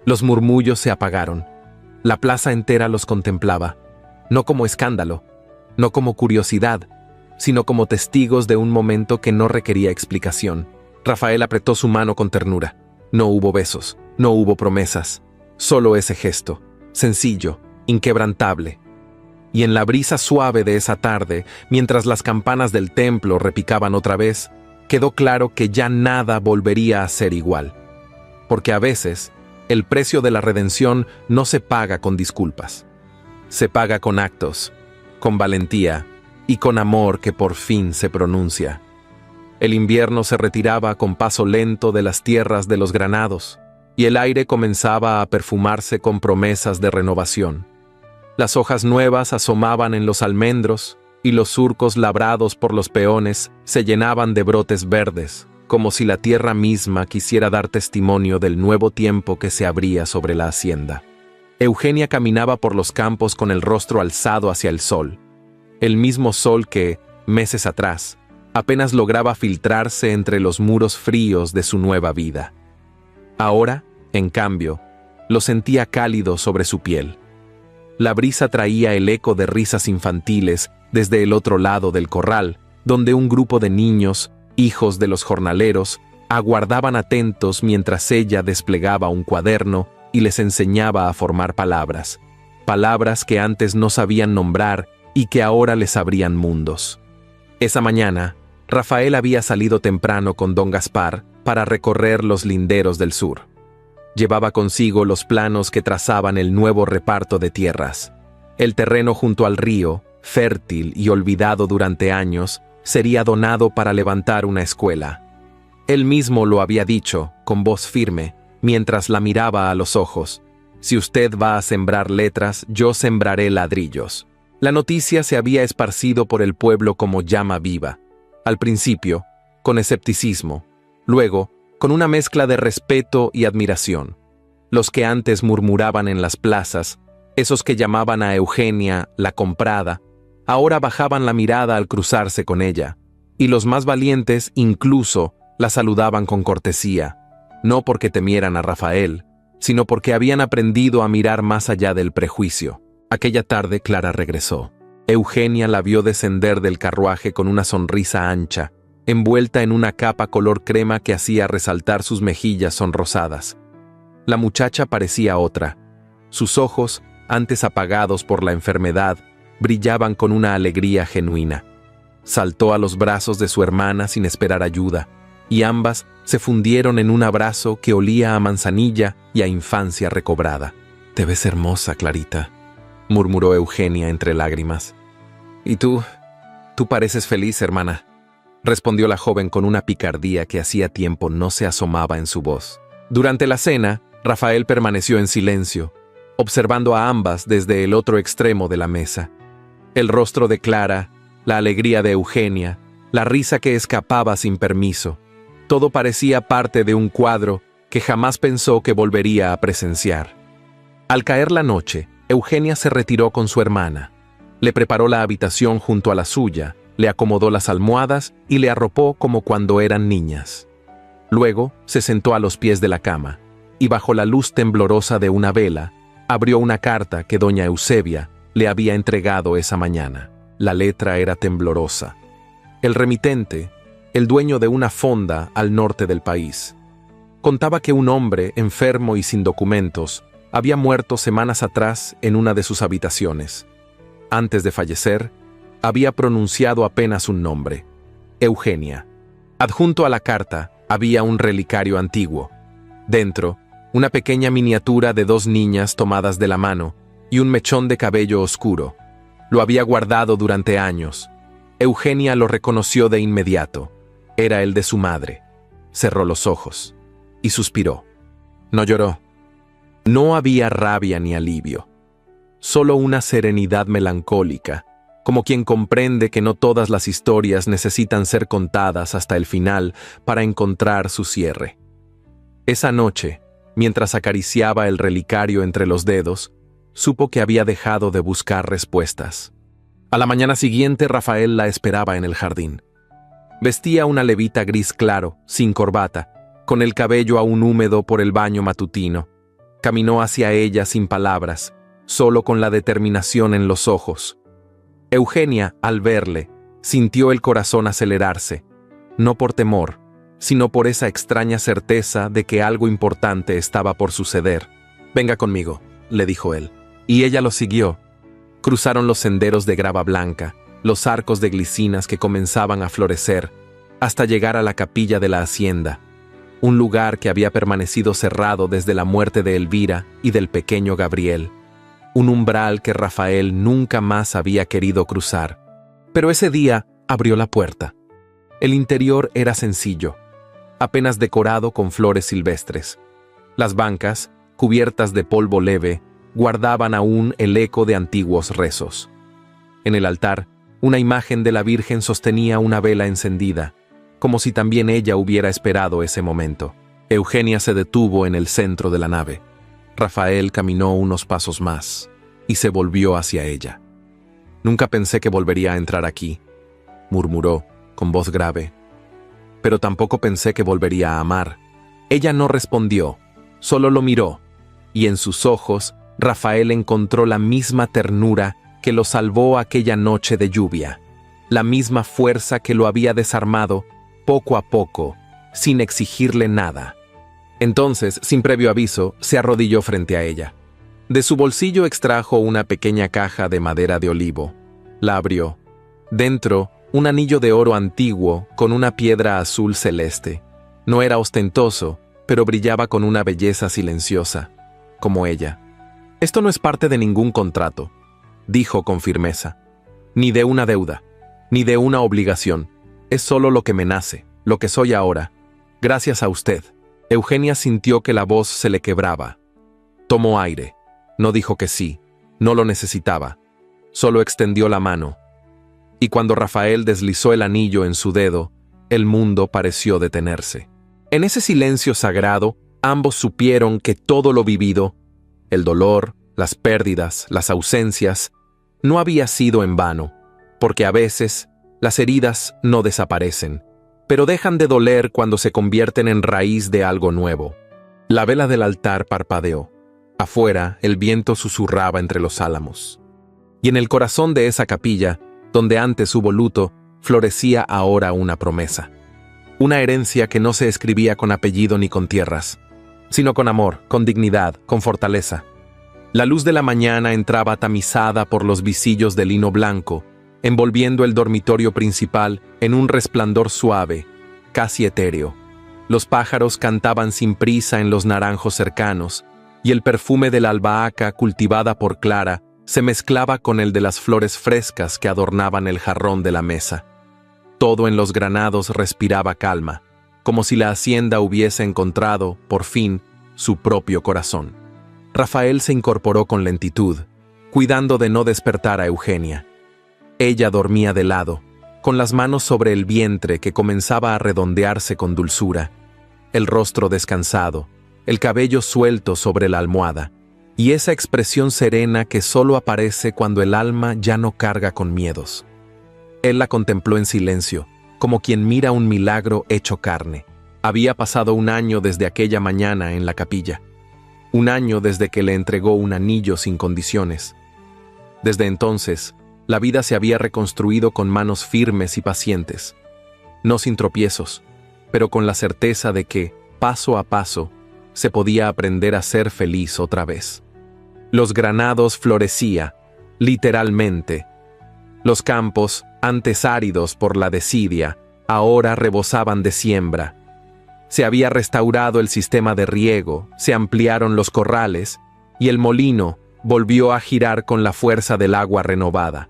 Los murmullos se apagaron. La plaza entera los contemplaba, no como escándalo, no como curiosidad, sino como testigos de un momento que no requería explicación. Rafael apretó su mano con ternura. No hubo besos, no hubo promesas, solo ese gesto, sencillo, inquebrantable. Y en la brisa suave de esa tarde, mientras las campanas del templo repicaban otra vez, quedó claro que ya nada volvería a ser igual. Porque a veces, el precio de la redención no se paga con disculpas. Se paga con actos, con valentía y con amor que por fin se pronuncia. El invierno se retiraba con paso lento de las tierras de los granados, y el aire comenzaba a perfumarse con promesas de renovación. Las hojas nuevas asomaban en los almendros, y los surcos labrados por los peones se llenaban de brotes verdes, como si la tierra misma quisiera dar testimonio del nuevo tiempo que se abría sobre la hacienda. Eugenia caminaba por los campos con el rostro alzado hacia el sol, el mismo sol que, meses atrás, apenas lograba filtrarse entre los muros fríos de su nueva vida. Ahora, en cambio, lo sentía cálido sobre su piel. La brisa traía el eco de risas infantiles desde el otro lado del corral, donde un grupo de niños, hijos de los jornaleros, aguardaban atentos mientras ella desplegaba un cuaderno y les enseñaba a formar palabras, palabras que antes no sabían nombrar y que ahora les abrían mundos. Esa mañana, Rafael había salido temprano con don Gaspar para recorrer los linderos del sur. Llevaba consigo los planos que trazaban el nuevo reparto de tierras. El terreno junto al río, fértil y olvidado durante años, sería donado para levantar una escuela. Él mismo lo había dicho, con voz firme, mientras la miraba a los ojos. «Si usted va a sembrar letras, yo sembraré ladrillos». La noticia se había esparcido por el pueblo como llama viva. Al principio, con escepticismo. Luego, con una mezcla de respeto y admiración. Los que antes murmuraban en las plazas, esos que llamaban a Eugenia la comprada, ahora bajaban la mirada al cruzarse con ella, y los más valientes incluso la saludaban con cortesía. no porque temieran a Rafael, sino porque habían aprendido a mirar más allá del prejuicio. Aquella tarde Clara regresó. Eugenia la vio descender del carruaje con una sonrisa ancha, envuelta en una capa color crema que hacía resaltar sus mejillas sonrosadas. La muchacha parecía otra. Sus ojos, antes apagados por la enfermedad, brillaban con una alegría genuina. Saltó a los brazos de su hermana sin esperar ayuda, y ambas se fundieron en un abrazo que olía a manzanilla y a infancia recobrada. «Te ves hermosa, Clarita», murmuró Eugenia entre lágrimas. «¿Y tú? Tú pareces feliz, hermana», respondió la joven con una picardía que hacía tiempo no se asomaba en su voz. Durante la cena, Rafael permaneció en silencio, observando a ambas desde el otro extremo de la mesa. El rostro de Clara, la alegría de Eugenia, la risa que escapaba sin permiso, todo parecía parte de un cuadro que jamás pensó que volvería a presenciar. Al caer la noche, Eugenia se retiró con su hermana. Le preparó la habitación junto a la suya, le acomodó las almohadas y le arropó como cuando eran niñas. Luego se sentó a los pies de la cama y bajo la luz temblorosa de una vela, abrió una carta que doña Eusebia le había entregado esa mañana. La letra era temblorosa. El remitente, el dueño de una fonda al norte del país, contaba que un hombre enfermo y sin documentos había muerto semanas atrás en una de sus habitaciones. Antes de fallecer, había pronunciado apenas un nombre: Eugenia. Adjunto a la carta había un relicario antiguo. Dentro, una pequeña miniatura de 2 niñas tomadas de la mano y un mechón de cabello oscuro. Lo había guardado durante años. Eugenia lo reconoció de inmediato. Era el de su madre. Cerró los ojos y suspiró. No lloró. No había rabia ni alivio. Solo una serenidad melancólica, como quien comprende que no todas las historias necesitan ser contadas hasta el final para encontrar su cierre. Esa noche, mientras acariciaba el relicario entre los dedos, supo que había dejado de buscar respuestas. A la mañana siguiente, Rafael la esperaba en el jardín. Vestía una levita gris claro, sin corbata, con el cabello aún húmedo por el baño matutino. Caminó hacia ella sin palabras, solo con la determinación en los ojos. Eugenia, al verle, sintió el corazón acelerarse, no por temor, sino por esa extraña certeza de que algo importante estaba por suceder. «Venga conmigo», le dijo él, y ella lo siguió. Cruzaron los senderos de grava blanca, los arcos de glicinas que comenzaban a florecer, hasta llegar a la capilla de la hacienda, un lugar que había permanecido cerrado desde la muerte de Elvira y del pequeño Gabriel, un umbral que Rafael nunca más había querido cruzar. Pero ese día abrió la puerta. El interior era sencillo, apenas decorado con flores silvestres. Las bancas, cubiertas de polvo leve, guardaban aún el eco de antiguos rezos. En el altar, una imagen de la Virgen sostenía una vela encendida, como si también ella hubiera esperado ese momento. Eugenia se detuvo en el centro de la nave. Rafael caminó unos pasos más y se volvió hacia ella. «Nunca pensé que volvería a entrar aquí», murmuró, con voz grave. «Pero tampoco pensé que volvería a amar». Ella no respondió, solo lo miró, y en sus ojos Rafael encontró la misma ternura que lo salvó aquella noche de lluvia, la misma fuerza que lo había desarmado poco a poco, sin exigirle nada. Entonces, sin previo aviso, se arrodilló frente a ella. De su bolsillo extrajo una pequeña caja de madera de olivo. La abrió. Dentro, un anillo de oro antiguo con una piedra azul celeste. No era ostentoso, pero brillaba con una belleza silenciosa, como ella. «Esto no es parte de ningún contrato», dijo con firmeza. «Ni de una deuda, ni de una obligación. Es solo lo que me nace, lo que soy ahora, gracias a usted». Eugenia sintió que la voz se le quebraba. Tomó aire. No dijo que sí, no lo necesitaba. Solo extendió la mano. Y cuando Rafael deslizó el anillo en su dedo, el mundo pareció detenerse. En ese silencio sagrado, ambos supieron que todo lo vivido, el dolor, las pérdidas, las ausencias, no había sido en vano, porque a veces las heridas no desaparecen, pero dejan de doler cuando se convierten en raíz de algo nuevo. La vela del altar parpadeó. Afuera, el viento susurraba entre los álamos. Y en el corazón de esa capilla, donde antes hubo luto, florecía ahora una promesa. Una herencia que no se escribía con apellido ni con tierras, sino con amor, con dignidad, con fortaleza. La luz de la mañana entraba tamizada por los visillos de lino blanco, envolviendo el dormitorio principal en un resplandor suave, casi etéreo. Los pájaros cantaban sin prisa en los naranjos cercanos, y el perfume de la albahaca cultivada por Clara se mezclaba con el de las flores frescas que adornaban el jarrón de la mesa. Todo en los granados respiraba calma, como si la hacienda hubiese encontrado, por fin, su propio corazón. Rafael se incorporó con lentitud, cuidando de no despertar a Eugenia. Ella dormía de lado, con las manos sobre el vientre que comenzaba a redondearse con dulzura, el rostro descansado, el cabello suelto sobre la almohada, y esa expresión serena que solo aparece cuando el alma ya no carga con miedos. Él la contempló en silencio, como quien mira un milagro hecho carne. Había pasado 1 año desde aquella mañana en la capilla. 1 año desde que le entregó un anillo sin condiciones. Desde entonces, la vida se había reconstruido con manos firmes y pacientes, no sin tropiezos, pero con la certeza de que, paso a paso, se podía aprender a ser feliz otra vez. Los granados florecía, literalmente. Los campos, antes áridos por la desidia, ahora rebosaban de siembra. Se había restaurado el sistema de riego, se ampliaron los corrales, y el molino volvió a girar con la fuerza del agua renovada.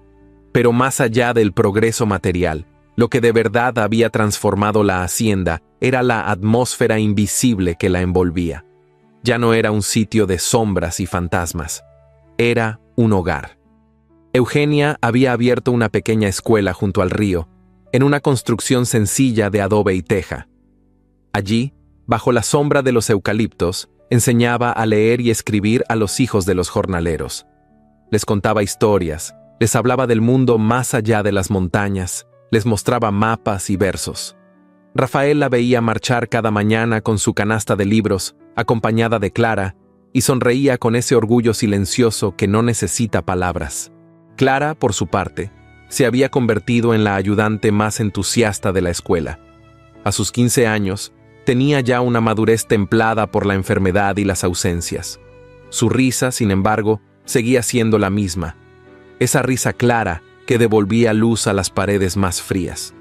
Pero más allá del progreso material, lo que de verdad había transformado la hacienda era la atmósfera invisible que la envolvía. Ya no era un sitio de sombras y fantasmas, era un hogar. Eugenia había abierto una pequeña escuela junto al río, en una construcción sencilla de adobe y teja. Allí, bajo la sombra de los eucaliptos, enseñaba a leer y escribir a los hijos de los jornaleros. Les contaba historias, les hablaba del mundo más allá de las montañas, les mostraba mapas y versos. Rafael la veía marchar cada mañana con su canasta de libros, acompañada de Clara, y sonreía con ese orgullo silencioso que no necesita palabras. Clara, por su parte, se había convertido en la ayudante más entusiasta de la escuela. A sus 15 años, tenía ya una madurez templada por la enfermedad y las ausencias. Su risa, sin embargo, seguía siendo la misma. Esa risa clara que devolvía luz a las paredes más frías.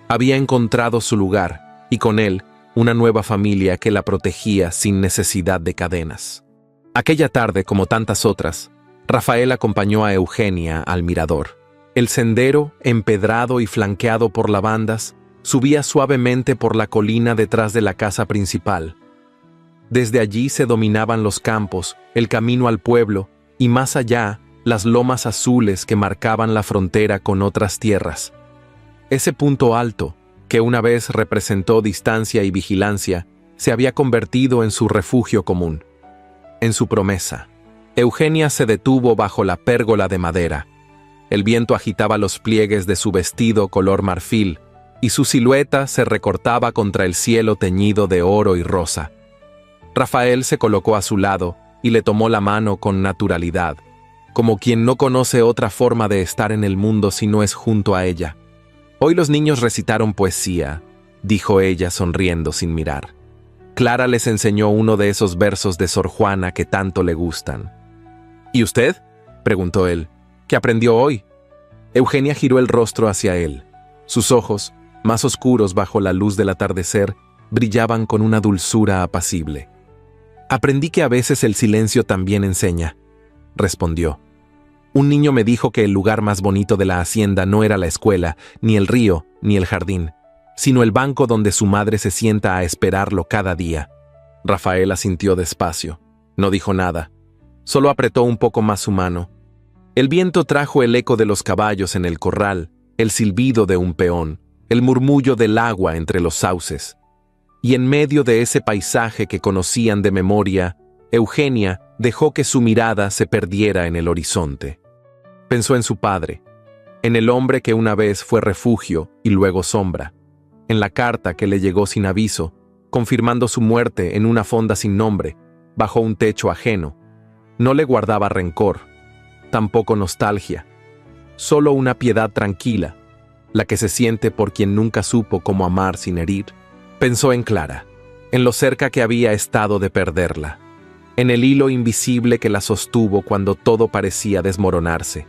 Había encontrado su lugar, y con él, una nueva familia que la protegía sin necesidad de cadenas. Aquella tarde, como tantas otras, Rafael acompañó a Eugenia al mirador. El sendero, empedrado y flanqueado por lavandas, subía suavemente por la colina detrás de la casa principal. Desde allí se dominaban los campos, el camino al pueblo, y más allá, las lomas azules que marcaban la frontera con otras tierras. Ese punto alto, que una vez representó distancia y vigilancia, se había convertido en su refugio común, en su promesa. Eugenia se detuvo bajo la pérgola de madera. El viento agitaba los pliegues de su vestido color marfil, y su silueta se recortaba contra el cielo teñido de oro y rosa. Rafael se colocó a su lado y le tomó la mano con naturalidad, como quien no conoce otra forma de estar en el mundo si no es junto a ella. Hoy los niños recitaron poesía, dijo ella sonriendo sin mirar. Clara les enseñó uno de esos versos de Sor Juana que tanto le gustan. ¿Y usted?, preguntó él. ¿Qué aprendió hoy? Eugenia giró el rostro hacia él. Sus ojos, más oscuros bajo la luz del atardecer, brillaban con una dulzura apacible. Aprendí que a veces el silencio también enseña, respondió. Un niño me dijo que el lugar más bonito de la hacienda no era la escuela, ni el río, ni el jardín, sino el banco donde su madre se sienta a esperarlo cada día. Rafael asintió despacio. No dijo nada. Solo apretó un poco más su mano. El viento trajo el eco de los caballos en el corral, el silbido de un peón, el murmullo del agua entre los sauces. Y en medio de ese paisaje que conocían de memoria, Eugenia dejó que su mirada se perdiera en el horizonte. Pensó en su padre, en el hombre que una vez fue refugio y luego sombra, en la carta que le llegó sin aviso, confirmando su muerte en una fonda sin nombre, bajo un techo ajeno. No le guardaba rencor, tampoco nostalgia, solo una piedad tranquila, la que se siente por quien nunca supo cómo amar sin herir. Pensó en Clara, en lo cerca que había estado de perderla, en el hilo invisible que la sostuvo cuando todo parecía desmoronarse,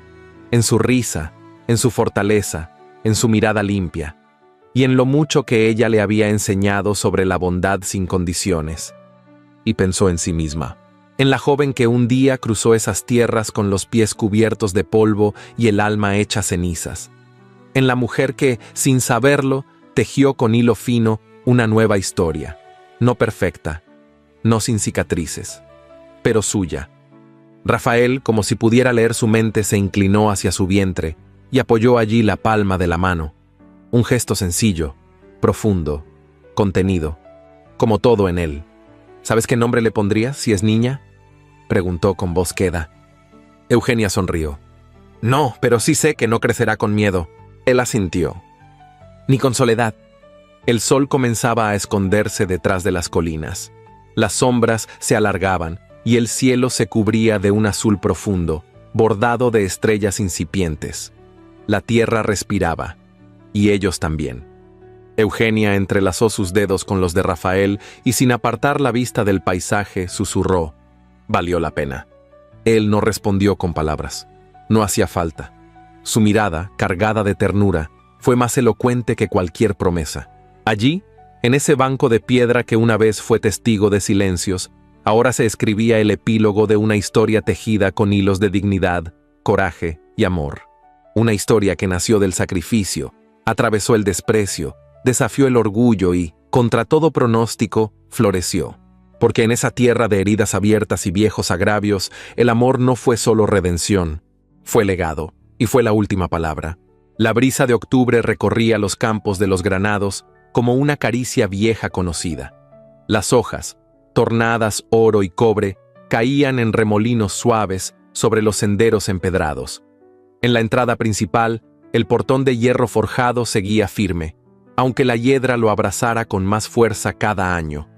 en su risa, en su fortaleza, en su mirada limpia, y en lo mucho que ella le había enseñado sobre la bondad sin condiciones. Y pensó en sí misma, en la joven que un día cruzó esas tierras con los pies cubiertos de polvo y el alma hecha cenizas, en la mujer que, sin saberlo, tejió con hilo fino una nueva historia, no perfecta, no sin cicatrices, pero suya. Rafael, como si pudiera leer su mente, se inclinó hacia su vientre y apoyó allí la palma de la mano. Un gesto sencillo, profundo, contenido, como todo en él. ¿Sabes qué nombre le pondrías si es niña?, preguntó con voz queda. Eugenia sonrió. No, pero sí sé que no crecerá con miedo. Él asintió. Ni con soledad. El sol comenzaba a esconderse detrás de las colinas. Las sombras se alargaban y el cielo se cubría de un azul profundo, bordado de estrellas incipientes. La tierra respiraba, y ellos también. Eugenia entrelazó sus dedos con los de Rafael y sin apartar la vista del paisaje susurró: valió la pena. Él no respondió con palabras. No hacía falta. Su mirada, cargada de ternura, fue más elocuente que cualquier promesa. Allí, en ese banco de piedra que una vez fue testigo de silencios, ahora se escribía el epílogo de una historia tejida con hilos de dignidad, coraje y amor. Una historia que nació del sacrificio, atravesó el desprecio, desafió el orgullo y, contra todo pronóstico, floreció. Porque en esa tierra de heridas abiertas y viejos agravios, el amor no fue solo redención, fue legado, y fue la última palabra. La brisa de octubre recorría los campos de los granados como una caricia vieja conocida. Las hojas, tornadas oro y cobre, caían en remolinos suaves sobre los senderos empedrados. En la entrada principal, el portón de hierro forjado seguía firme, aunque la hiedra lo abrazara con más fuerza cada año.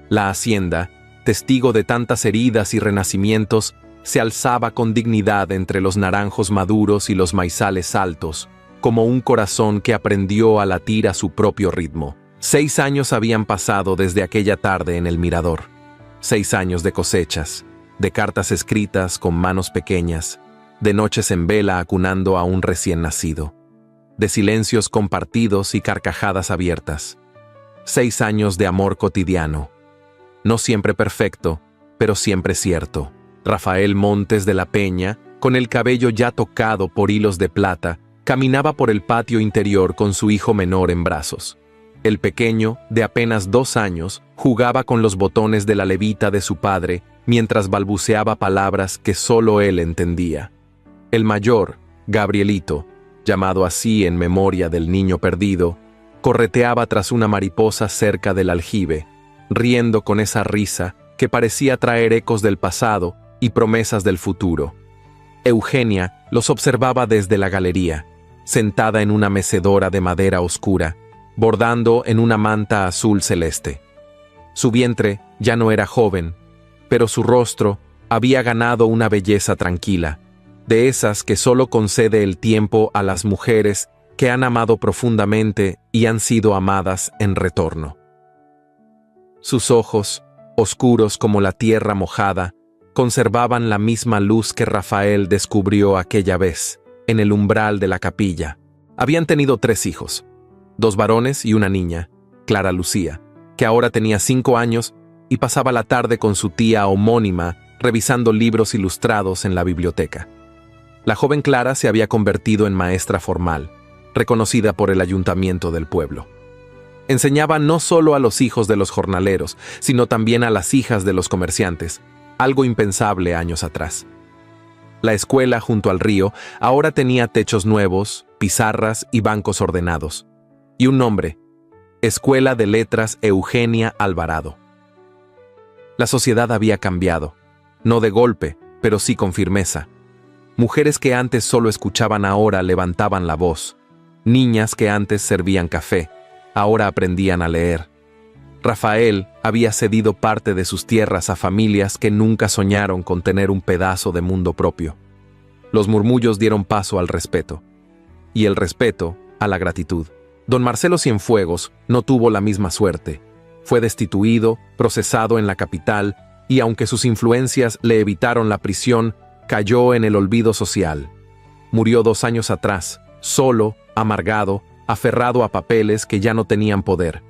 La hacienda, testigo de tantas heridas y renacimientos, se alzaba con dignidad entre los naranjos maduros y los maizales altos, como un corazón que aprendió a latir a su propio ritmo. 6 años habían pasado desde aquella tarde en el mirador. 6 años de cosechas, de cartas escritas con manos pequeñas, de noches en vela acunando a un recién nacido, de silencios compartidos y carcajadas abiertas. 6 años de amor cotidiano, no siempre perfecto, pero siempre cierto. Rafael Montes de la Peña, con el cabello ya tocado por hilos de plata, caminaba por el patio interior con su hijo menor en brazos. El pequeño, de apenas 2 años, jugaba con los botones de la levita de su padre mientras balbuceaba palabras que solo él entendía. El mayor, Gabrielito, llamado así en memoria del niño perdido, correteaba tras una mariposa cerca del aljibe, riendo con esa risa que parecía traer ecos del pasado y promesas del futuro. Eugenia los observaba desde la galería, sentada en una mecedora de madera oscura, bordando en una manta azul celeste. Su vientre ya no era joven, pero su rostro había ganado una belleza tranquila, de esas que solo concede el tiempo a las mujeres que han amado profundamente y han sido amadas en retorno. Sus ojos, oscuros como la tierra mojada, conservaban la misma luz que Rafael descubrió aquella vez, en el umbral de la capilla. Habían tenido 3 hijos, 2 varones y una niña, Clara Lucía, que ahora tenía 5 años y pasaba la tarde con su tía homónima revisando libros ilustrados en la biblioteca. La joven Clara se había convertido en maestra formal, reconocida por el ayuntamiento del pueblo. Enseñaba no solo a los hijos de los jornaleros, sino también a las hijas de los comerciantes, algo impensable años atrás. La escuela junto al río ahora tenía techos nuevos, pizarras y bancos ordenados. Y un nombre: Escuela de Letras Eugenia Alvarado. La sociedad había cambiado, no de golpe, pero sí con firmeza. Mujeres que antes solo escuchaban ahora levantaban la voz, niñas que antes servían café, ahora aprendían a leer. Rafael había cedido parte de sus tierras a familias que nunca soñaron con tener un pedazo de mundo propio. Los murmullos dieron paso al respeto. Y el respeto a la gratitud. Don Marcelo Cienfuegos no tuvo la misma suerte. Fue destituido, procesado en la capital, y aunque sus influencias le evitaron la prisión, cayó en el olvido social. Murió 2 años atrás, solo, amargado, aferrado a papeles que ya no tenían poder.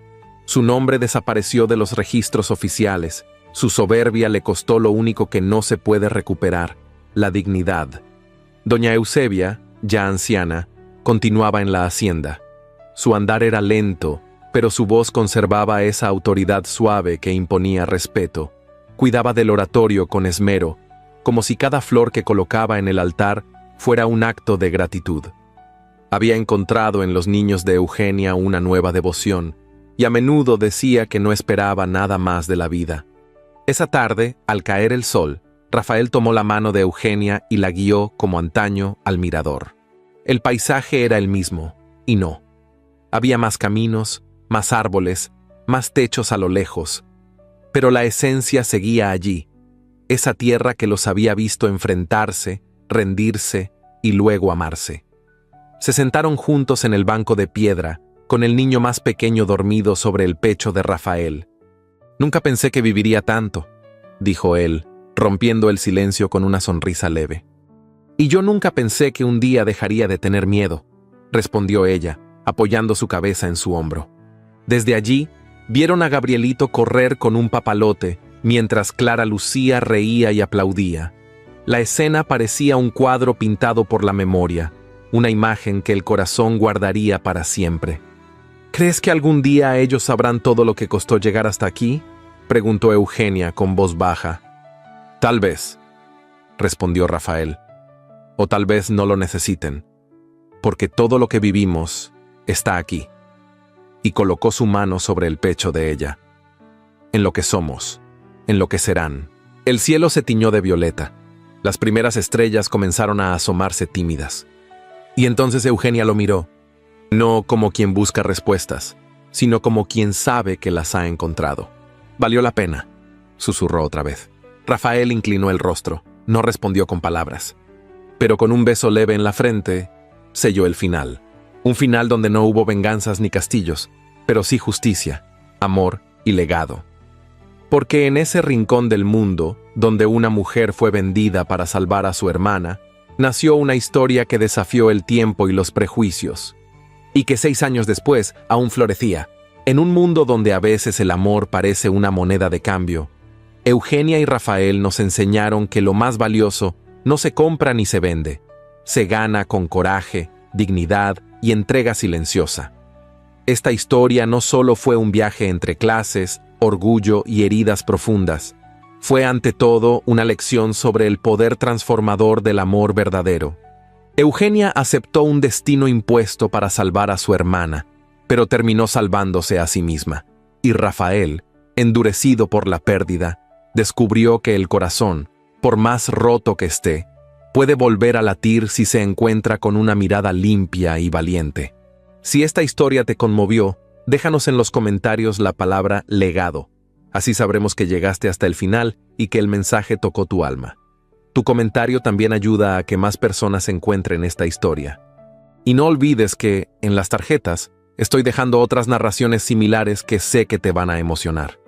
Su nombre desapareció de los registros oficiales. Su soberbia le costó lo único que no se puede recuperar, la dignidad. Doña Eusebia, ya anciana, continuaba en la hacienda. Su andar era lento, pero su voz conservaba esa autoridad suave que imponía respeto. Cuidaba del oratorio con esmero, como si cada flor que colocaba en el altar fuera un acto de gratitud. Había encontrado en los niños de Eugenia una nueva devoción, y a menudo decía que no esperaba nada más de la vida. Esa tarde, al caer el sol, Rafael tomó la mano de Eugenia y la guió, como antaño, al mirador. El paisaje era el mismo, y no. Había más caminos, más árboles, más techos a lo lejos, pero la esencia seguía allí, esa tierra que los había visto enfrentarse, rendirse y luego amarse. Se sentaron juntos en el banco de piedra, con el niño más pequeño dormido sobre el pecho de Rafael. «Nunca pensé que viviría tanto», dijo él, rompiendo el silencio con una sonrisa leve. «Y yo nunca pensé que un día dejaría de tener miedo», respondió ella, apoyando su cabeza en su hombro. Desde allí, vieron a Gabrielito correr con un papalote, mientras Clara Lucía reía y aplaudía. La escena parecía un cuadro pintado por la memoria, una imagen que el corazón guardaría para siempre. «¿Crees que algún día ellos sabrán todo lo que costó llegar hasta aquí?», preguntó Eugenia con voz baja. «Tal vez», respondió Rafael. «O tal vez no lo necesiten, porque todo lo que vivimos está aquí». Y colocó su mano sobre el pecho de ella. «En lo que somos, en lo que serán». El cielo se tiñó de violeta. Las primeras estrellas comenzaron a asomarse tímidas. Y entonces Eugenia lo miró, no como quien busca respuestas, sino como quien sabe que las ha encontrado. «Valió la pena», susurró otra vez. Rafael inclinó el rostro, no respondió con palabras. Pero con un beso leve en la frente, selló el final. Un final donde no hubo venganzas ni castillos, pero sí justicia, amor y legado. Porque en ese rincón del mundo, donde una mujer fue vendida para salvar a su hermana, nació una historia que desafió el tiempo y los prejuicios, y que 6 años después aún florecía. En un mundo donde a veces el amor parece una moneda de cambio, Eugenia y Rafael nos enseñaron que lo más valioso no se compra ni se vende, se gana con coraje, dignidad y entrega silenciosa. Esta historia no solo fue un viaje entre clases, orgullo y heridas profundas, fue ante todo una lección sobre el poder transformador del amor verdadero. Eugenia aceptó un destino impuesto para salvar a su hermana, pero terminó salvándose a sí misma. Y Rafael, endurecido por la pérdida, descubrió que el corazón, por más roto que esté, puede volver a latir si se encuentra con una mirada limpia y valiente. Si esta historia te conmovió, déjanos en los comentarios la palabra legado. Así sabremos que llegaste hasta el final y que el mensaje tocó tu alma. Tu comentario también ayuda a que más personas encuentren esta historia. Y no olvides que, en las tarjetas, estoy dejando otras narraciones similares que sé que te van a emocionar.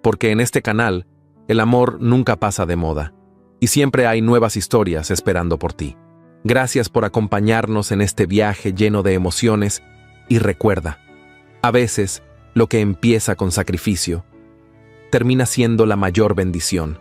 Porque en este canal, el amor nunca pasa de moda. Y siempre hay nuevas historias esperando por ti. Gracias por acompañarnos en este viaje lleno de emociones y recuerda, a veces lo que empieza con sacrificio termina siendo la mayor bendición.